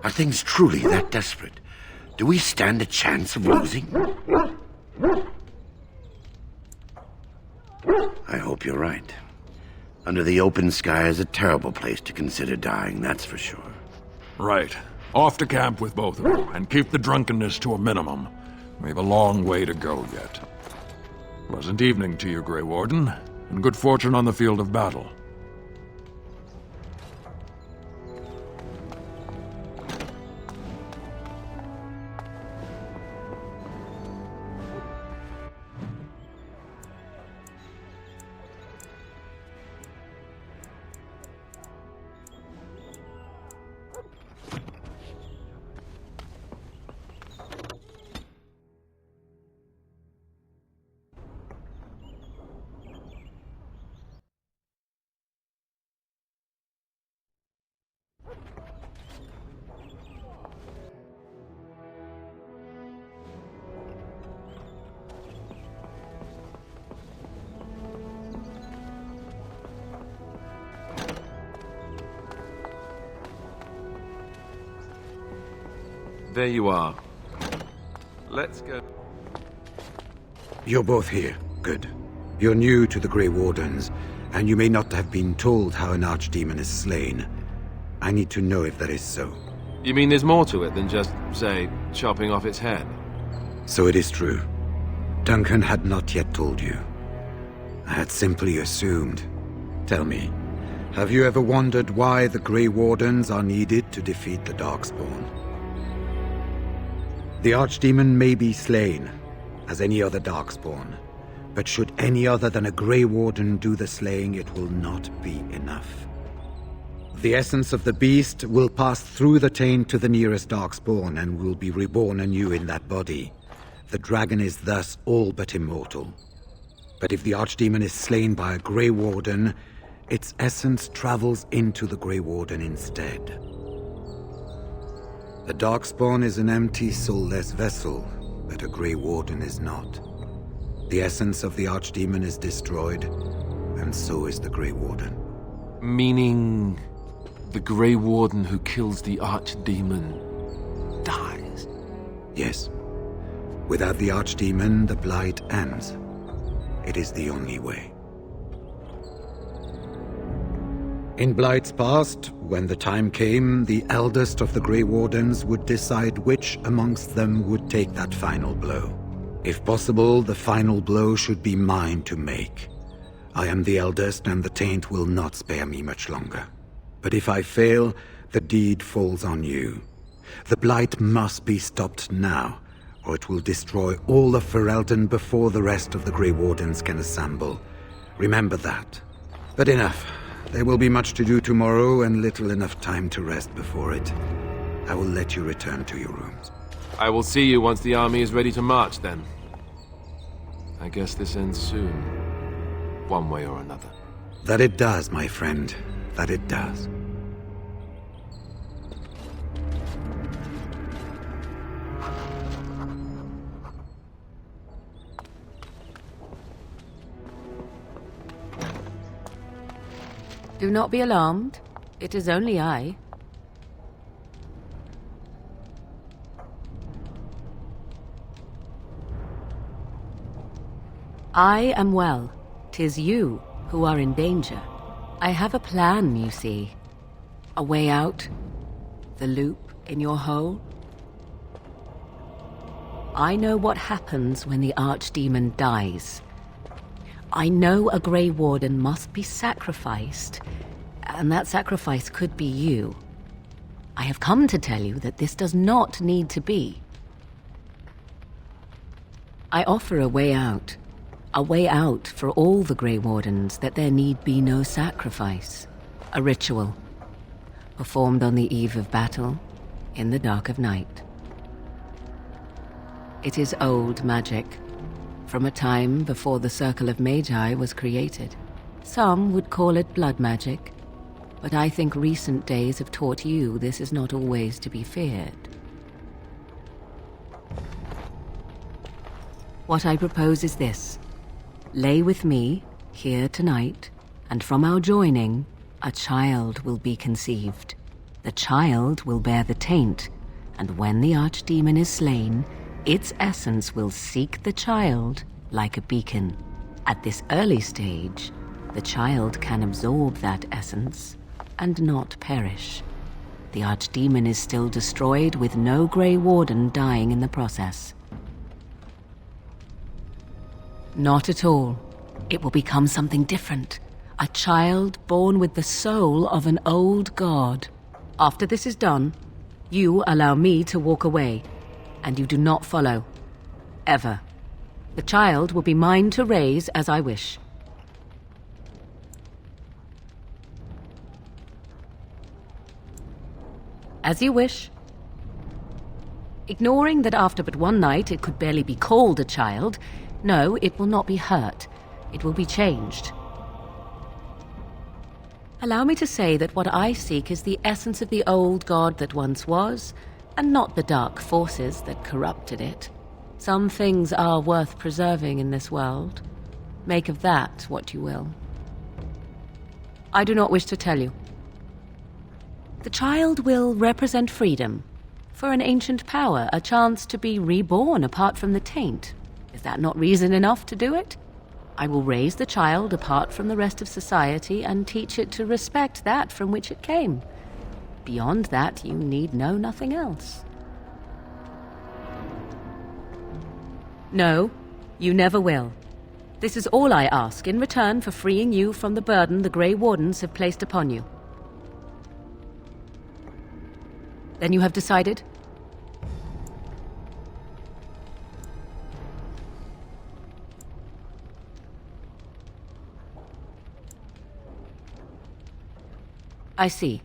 Are things truly that desperate? Do we stand a chance of losing? I hope you're right. Under the open sky is a terrible place to consider dying, that's for sure. Right. Off to camp with both of you, and keep the drunkenness to a minimum. We have a long way to go yet. Pleasant evening to you, Grey Warden, and good fortune on the field of battle. There you are. Let's go. You're both here. Good. You're new to the Grey Wardens, and you may not have been told how an archdemon is slain. I need to know if that is so. You mean there's more to it than just, say, chopping off its head? So it is true. Duncan had not yet told you. I had simply assumed. Tell me, have you ever wondered why the Grey Wardens are needed to defeat the Darkspawn? The Archdemon may be slain, as any other Darkspawn, but should any other than a Grey Warden do the slaying, it will not be enough. The essence of the beast will pass through the taint to the nearest Darkspawn and will be reborn anew in that body. The dragon is thus all but immortal. But if the Archdemon is slain by a Grey Warden, its essence travels into the Grey Warden instead. The Darkspawn is an empty, soulless vessel, but a Grey Warden is not. The essence of the Archdemon is destroyed, and so is the Grey Warden. Meaning the Grey Warden who kills the Archdemon dies? Yes. Without the Archdemon, the Blight ends. It is the only way. In Blight's past, when the time came, the eldest of the Grey Wardens would decide which amongst them would take that final blow. If possible, the final blow should be mine to make. I am the eldest, and the taint will not spare me much longer. But if I fail, the deed falls on you. The Blight must be stopped now, or it will destroy all of Ferelden before the rest of the Grey Wardens can assemble. Remember that. But enough. There will be much to do tomorrow, and little enough time to rest before it. I will let you return to your rooms. I will see you once the army is ready to march, then. I guess this ends soon. One way or another. That it does, my friend. That it does. Do not be alarmed. It is only I. I am well. 'Tis you who are in danger. I have a plan, you see. A way out. The loop in your hole. I know what happens when the Archdemon dies. I know a Grey Warden must be sacrificed, and that sacrifice could be you. I have come to tell you that this does not need to be. I offer a way out. A way out for all the Grey Wardens, that there need be no sacrifice. A ritual, performed on the eve of battle, in the dark of night. It is old magic, from a time before the Circle of Magi was created. Some would call it blood magic, but I think recent days have taught you this is not always to be feared. What I propose is this. Lay with me, here tonight, and from our joining, a child will be conceived. The child will bear the taint, and when the Archdemon is slain, its essence will seek the child like a beacon. At this early stage, the child can absorb that essence and not perish. The Archdemon is still destroyed with no Grey Warden dying in the process. Not at all. It will become something different. A child born with the soul of an old god. After this is done, you allow me to walk away, and you do not follow. Ever. The child will be mine to raise as I wish. As you wish. Ignoring that after but one night it could barely be called a child, no, it will not be hurt. It will be changed. Allow me to say that what I seek is the essence of the old god that once was, and not the dark forces that corrupted it. Some things are worth preserving in this world. Make of that what you will. I do not wish to tell you. The child will represent freedom. For an ancient power, a chance to be reborn apart from the taint. Is that not reason enough to do it? I will raise the child apart from the rest of society and teach it to respect that from which it came. Beyond that, you need know nothing else. No, you never will. This is all I ask in return for freeing you from the burden the Grey Wardens have placed upon you. Then you have decided? I see.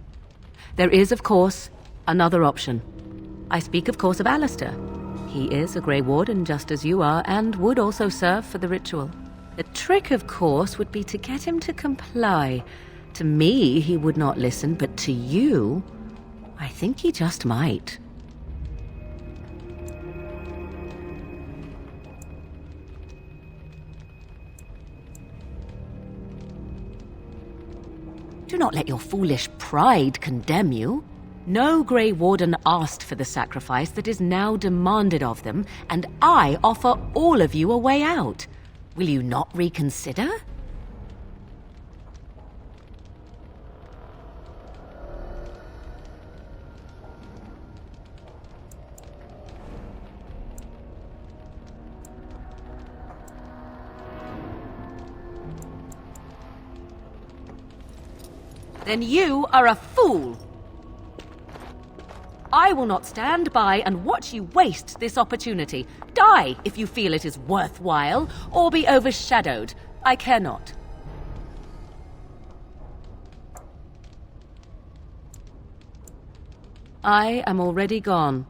There is, of course, another option. I speak, of course, of Alistair. He is a Grey Warden just as you are, and would also serve for the ritual. The trick, of course, would be to get him to comply. To me, he would not listen, but to you, I think he just might. Do not let your foolish pride condemn you. No Grey Warden asked for the sacrifice that is now demanded of them, and I offer all of you a way out. Will you not reconsider? Then you are a fool! I will not stand by and watch you waste this opportunity. Die if you feel it is worthwhile, or be overshadowed. I care not. I am already gone.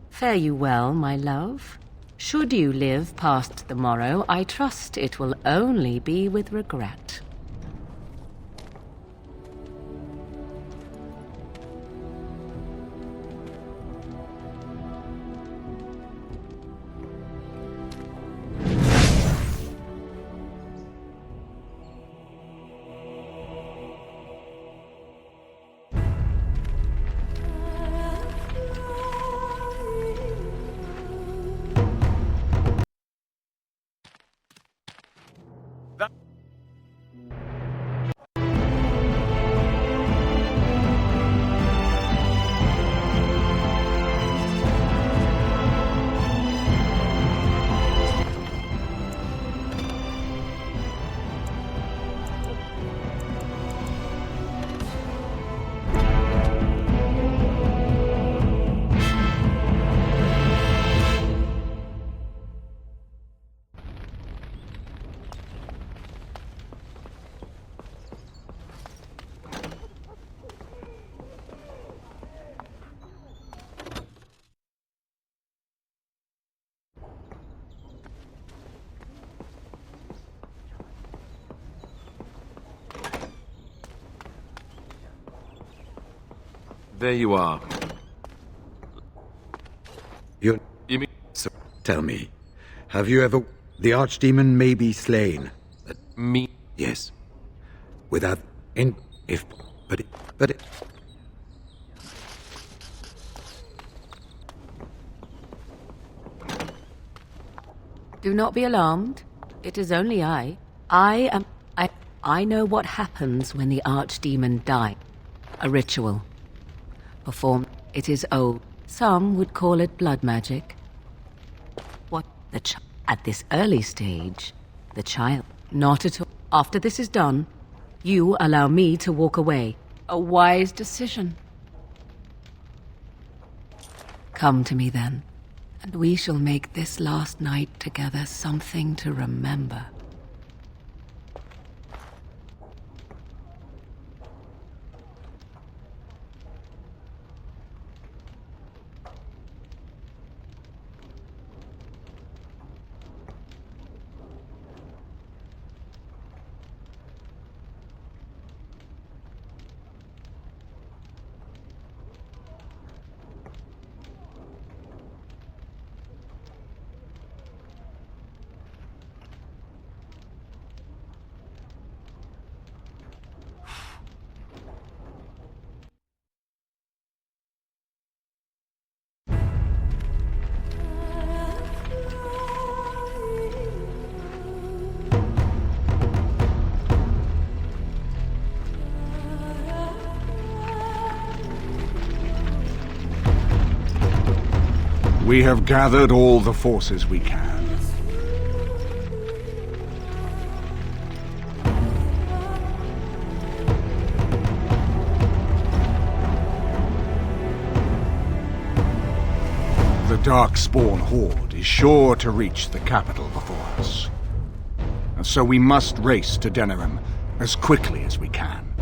Fare you well, my love. Should you live past the morrow, I trust it will only be with regret. There you are. You mean... So, tell me, have you ever... The Archdemon may be slain. But me? Yes. Without... But it... Do not be alarmed. It is only I. I know what happens when the Archdemon dies. A ritual. Performed. It is old. Some would call it blood magic. What at this early stage, the child. Not at all. After this is done, you allow me to walk away. A wise decision. Come to me then, and we shall make this last night together something to remember. We have gathered all the forces we can. The Darkspawn Horde is sure to reach the capital before us. And so we must race to Denerim as quickly as we can.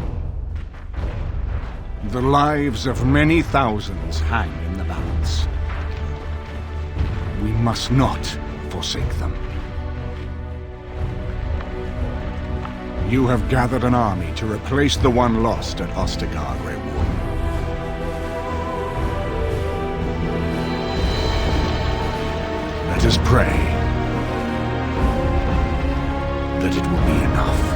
The lives of many thousands hang in the balance. We must not forsake them. You have gathered an army to replace the one lost at Ostagar, Grey Warden. Let us pray that it will be enough.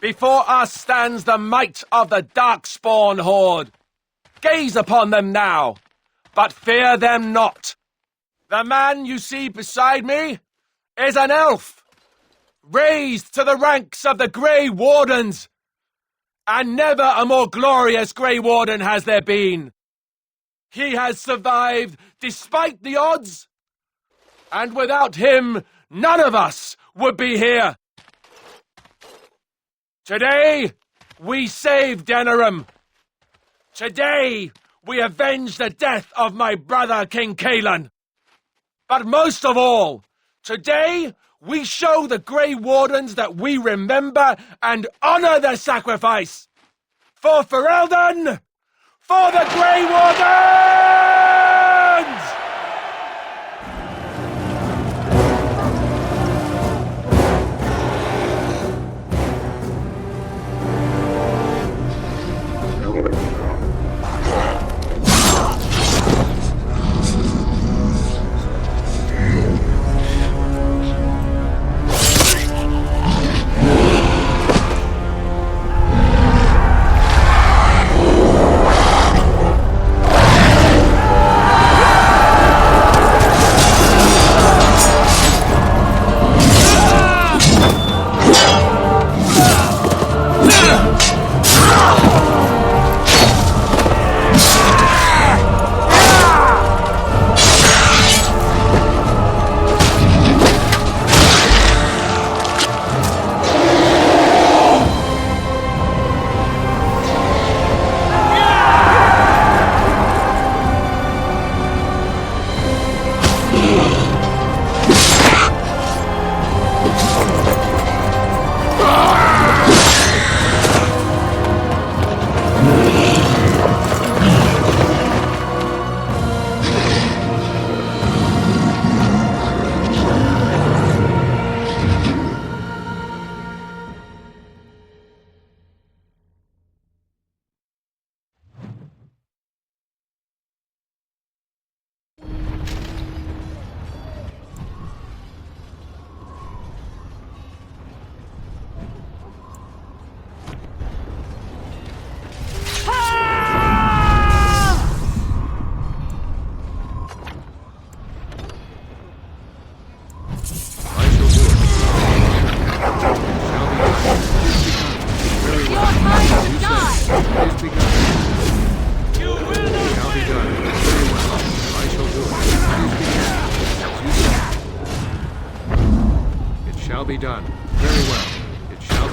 Before us stands the might of the Darkspawn Horde. Gaze upon them now, but fear them not. The man you see beside me is an elf, raised to the ranks of the Grey Wardens. And never a more glorious Grey Warden has there been. He has survived despite the odds, and without him, none of us would be here. Today, we save Denerim. Today, we avenge the death of my brother King Cailan. But most of all, today, we show the Grey Wardens that we remember and honor their sacrifice. For Ferelden! For the Grey Wardens!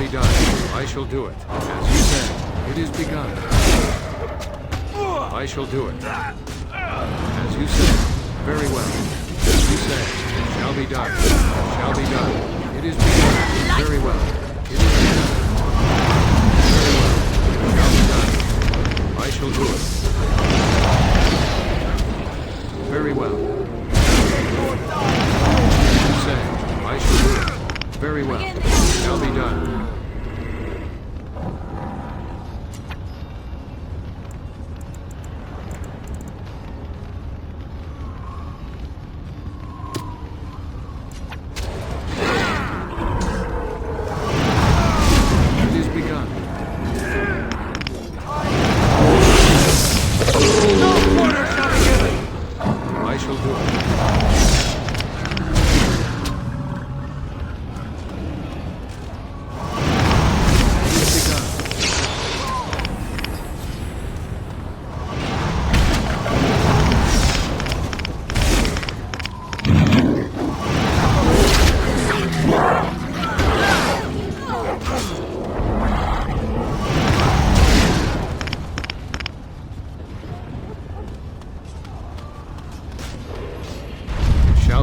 be done. I shall do it. As you said, it is begun. I shall do it. As you said, very well. As you said, it shall be done. It shall be done. It is begun. Very well. It is begun. Very well. It shall be done. I shall do it. Very well. As you say, I shall do it. Very well. It shall be done.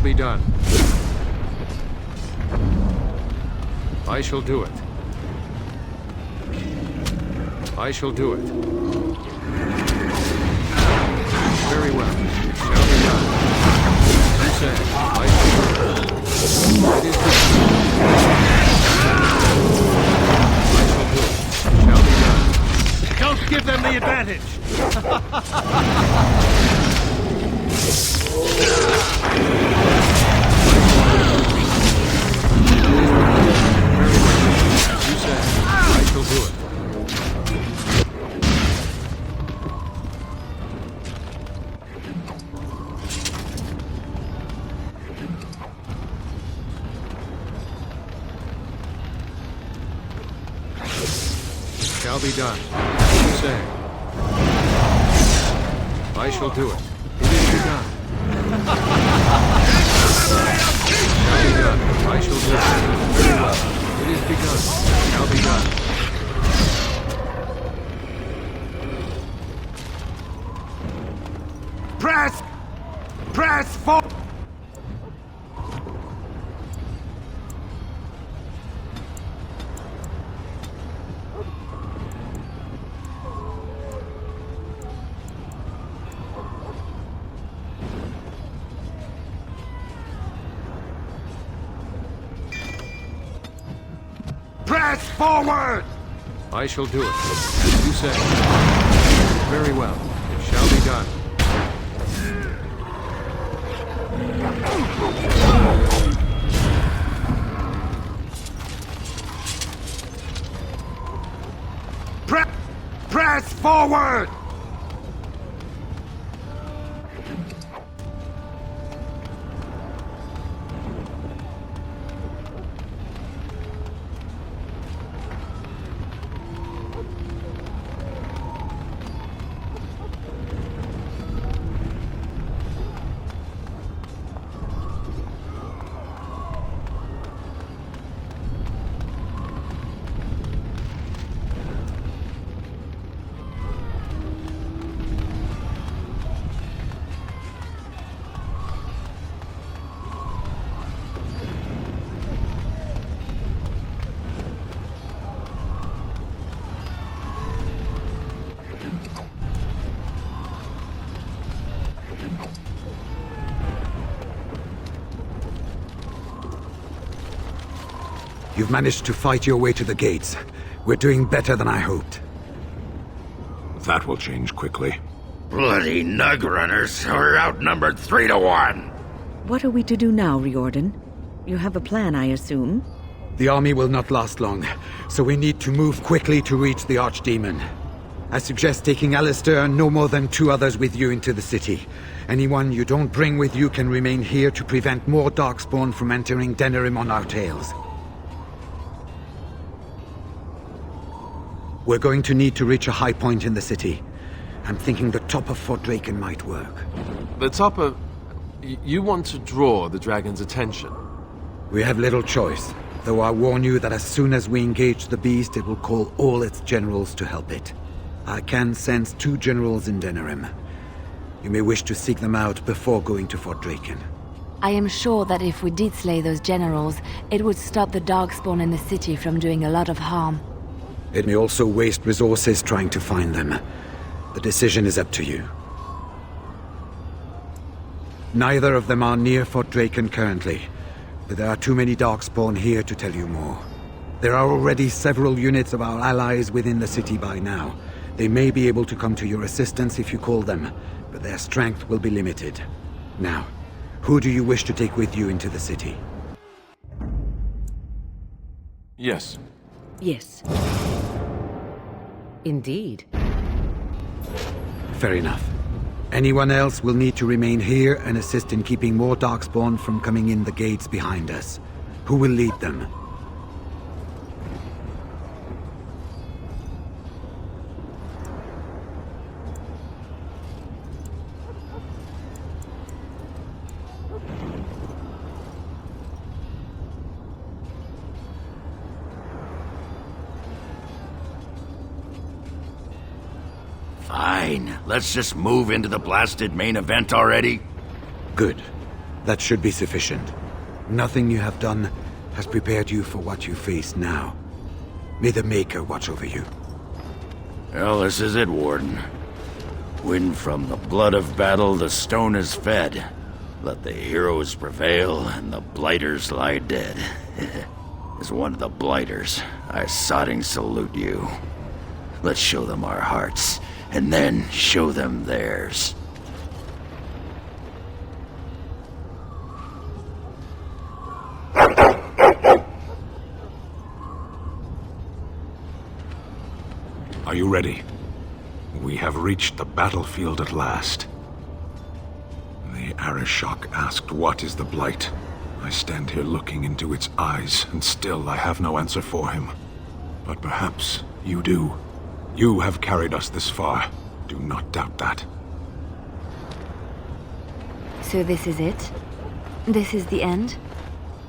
Be done. I shall do it. I shall do it. Very well. It shall be done. You say, I shall do it. It is done. I shall do it. It shall be done. Don't give them the advantage! You said, I shall do it. Shall be done. You say, I shall do it. It is begun. Shall be done. I shall do it. Very well. It is begun. Shall be done. Press! Press forward! Press forward! I shall do it. As you say. Very well. It shall be done. Press forward! You've managed to fight your way to the gates. We're doing better than I hoped. That will change quickly. Bloody nug runners are outnumbered 3 to 1. What are we to do now, Riordan? You have a plan, I assume? The army will not last long, so we need to move quickly to reach the Archdemon. I suggest taking Alistair and no more than 2 others with you into the city. Anyone you don't bring with you can remain here to prevent more Darkspawn from entering Denerim on our tails. We're going to need to reach a high point in the city. I'm thinking the top of Fort Draken might work. The top of... You want to draw the dragon's attention? We have little choice. Though I warn you that as soon as we engage the beast, it will call all its generals to help it. I can sense 2 generals in Denerim. You may wish to seek them out before going to Fort Draken. I am sure that if we did slay those generals, it would stop the Darkspawn in the city from doing a lot of harm. It may also waste resources trying to find them. The decision is up to you. Neither of them are near Fort Draken currently, but there are too many Darkspawn here to tell you more. There are already several units of our allies within the city by now. They may be able to come to your assistance if you call them, but their strength will be limited. Now, who do you wish to take with you into the city? Yes. Yes. Indeed. Fair enough. Anyone else will need to remain here and assist in keeping more Darkspawn from coming in the gates behind us. Who will lead them? Fine. Let's just move into the blasted main event already. Good. That should be sufficient. Nothing you have done has prepared you for what you face now. May the Maker watch over you. Well, this is it, Warden. When from the blood of battle the stone is fed, let the heroes prevail and the blighters lie dead. As one of the blighters, I sodding salute you. Let's show them our hearts, and then show them theirs. Are you ready? We have reached the battlefield at last. The Arishok asked, "What is the Blight?" I stand here looking into its eyes, and still I have no answer for him. But perhaps you do. You have carried us this far. Do not doubt that. So this is it? This is the end?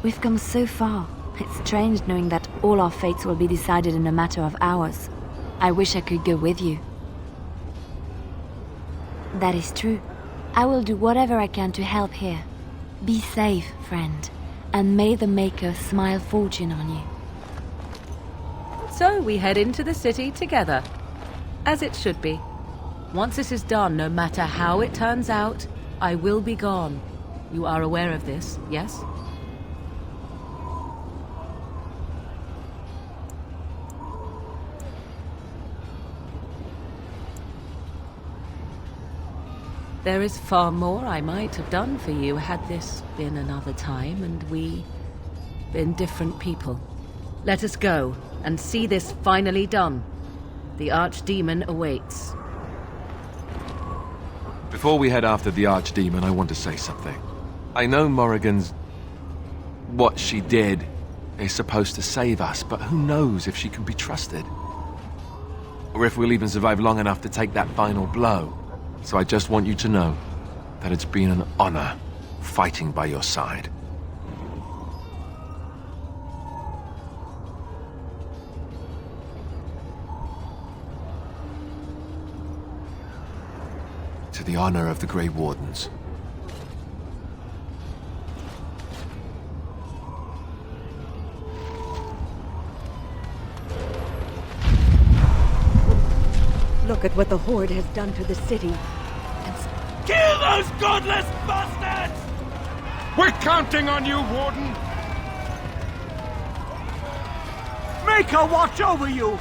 We've come so far. It's strange knowing that all our fates will be decided in a matter of hours. I wish I could go with you. That is true. I will do whatever I can to help here. Be safe, friend, and may the Maker smile fortune on you. So we head into the city together. As it should be. Once this is done, no matter how it turns out, I will be gone. You are aware of this, yes? There is far more I might have done for you had this been another time and we been different people. Let us go and see this finally done. The Archdemon awaits. Before we head after the Archdemon, I want to say something. I know Morrigan's... what she did is supposed to save us, but who knows if she can be trusted? Or if we'll even survive long enough to take that final blow. So I just want you to know that it's been an honor fighting by your side. To the honor of the Grey Wardens. Look at what the Horde has done to the city. Kill those godless bastards! We're counting on you, Warden! Maker watch over you!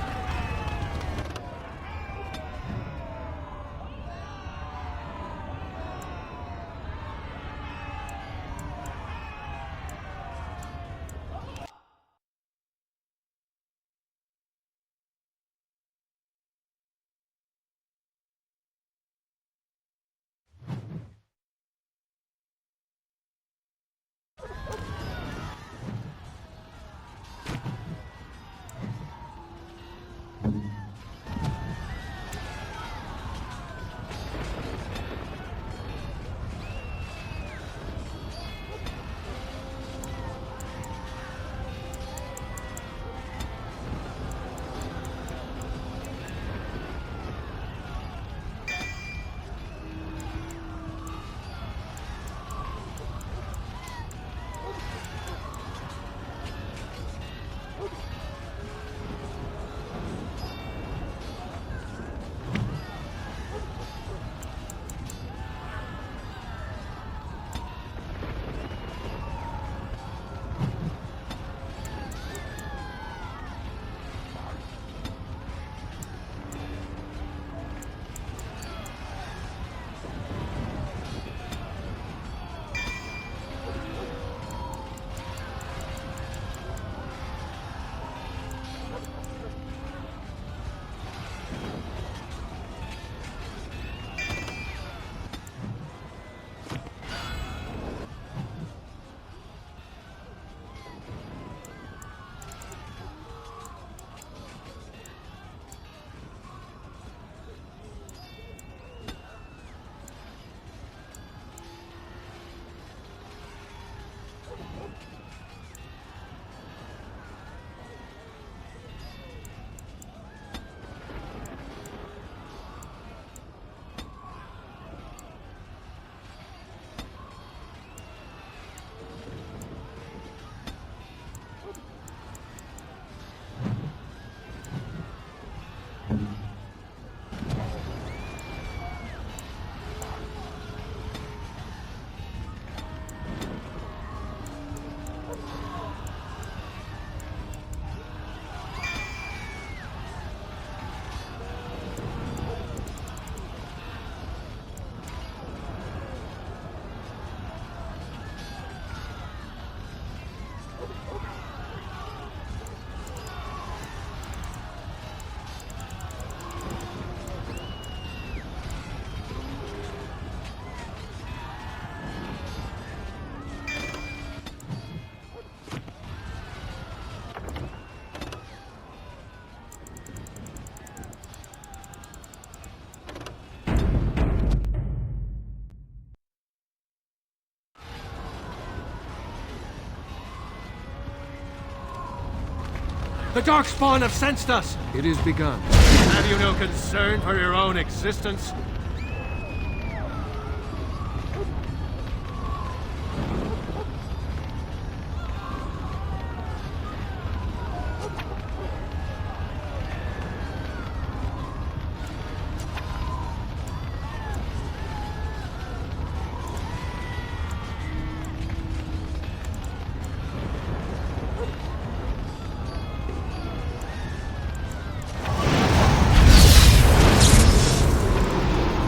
The Darkspawn have sensed us! It is begun. Have you no concern for your own existence?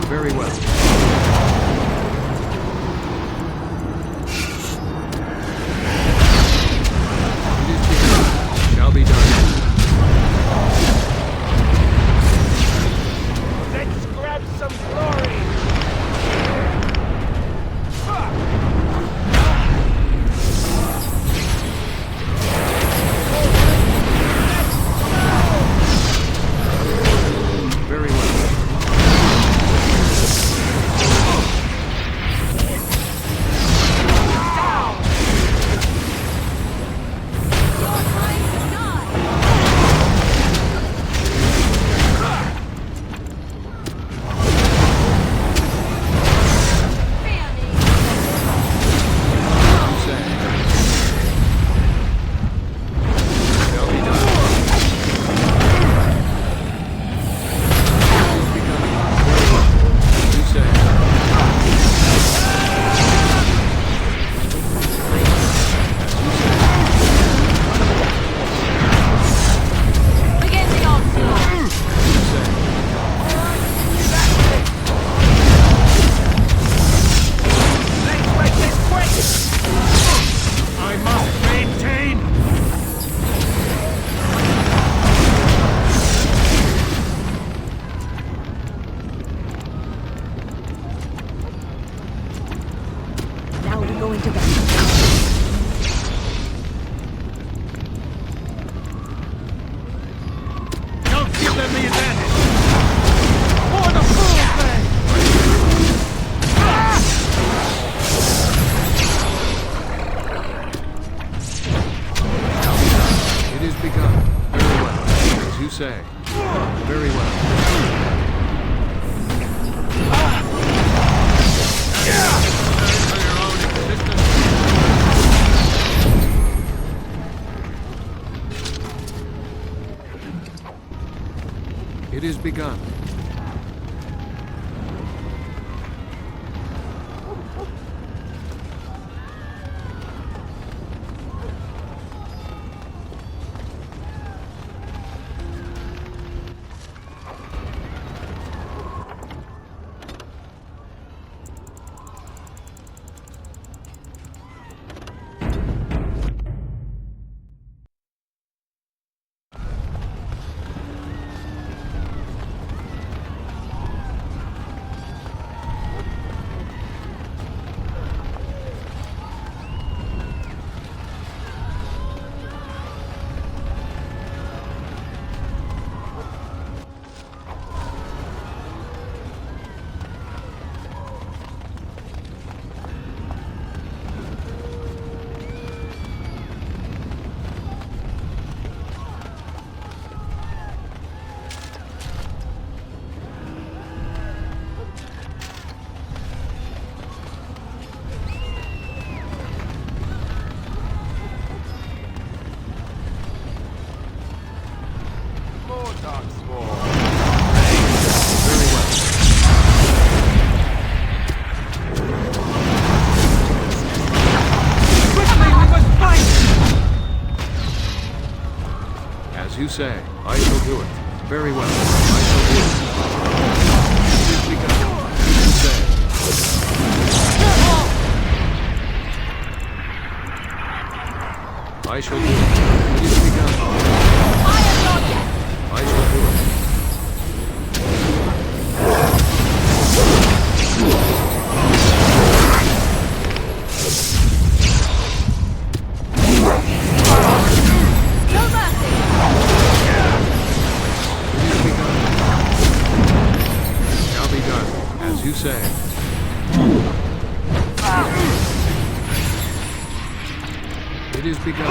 Very well. It is begun. Shall be done. Let's grab some glory! Very well. say. Very well. It is begun. More Darkspawn. say. I shall do it. Very well. I shall do it. It is begun. As you say. I shall do it. It is begun. I shall do it. As you say. It is begun.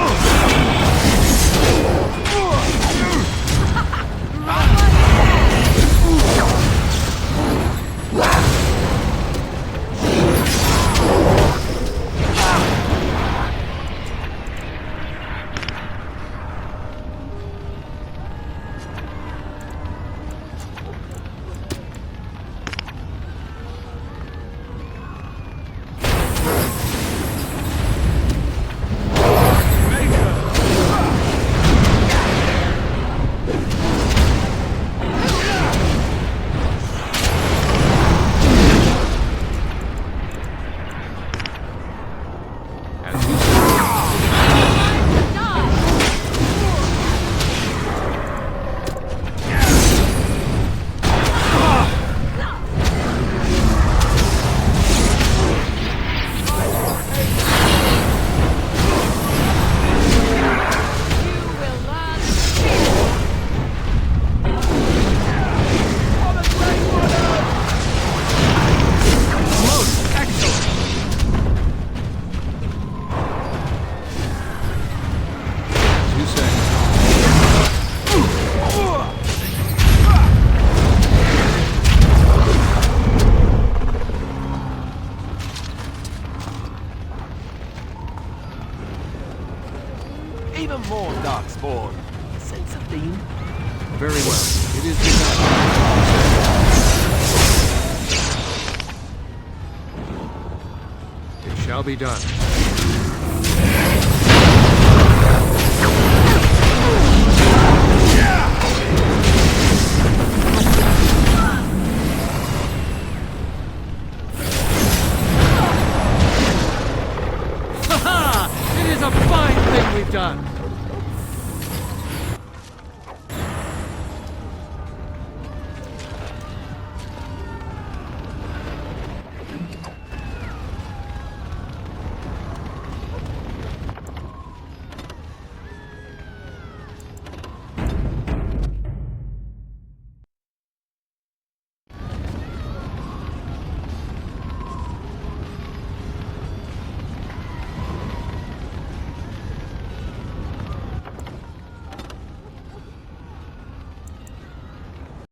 Even more Darkspawn. Sense of theme. Very well. It is begun. It shall be done.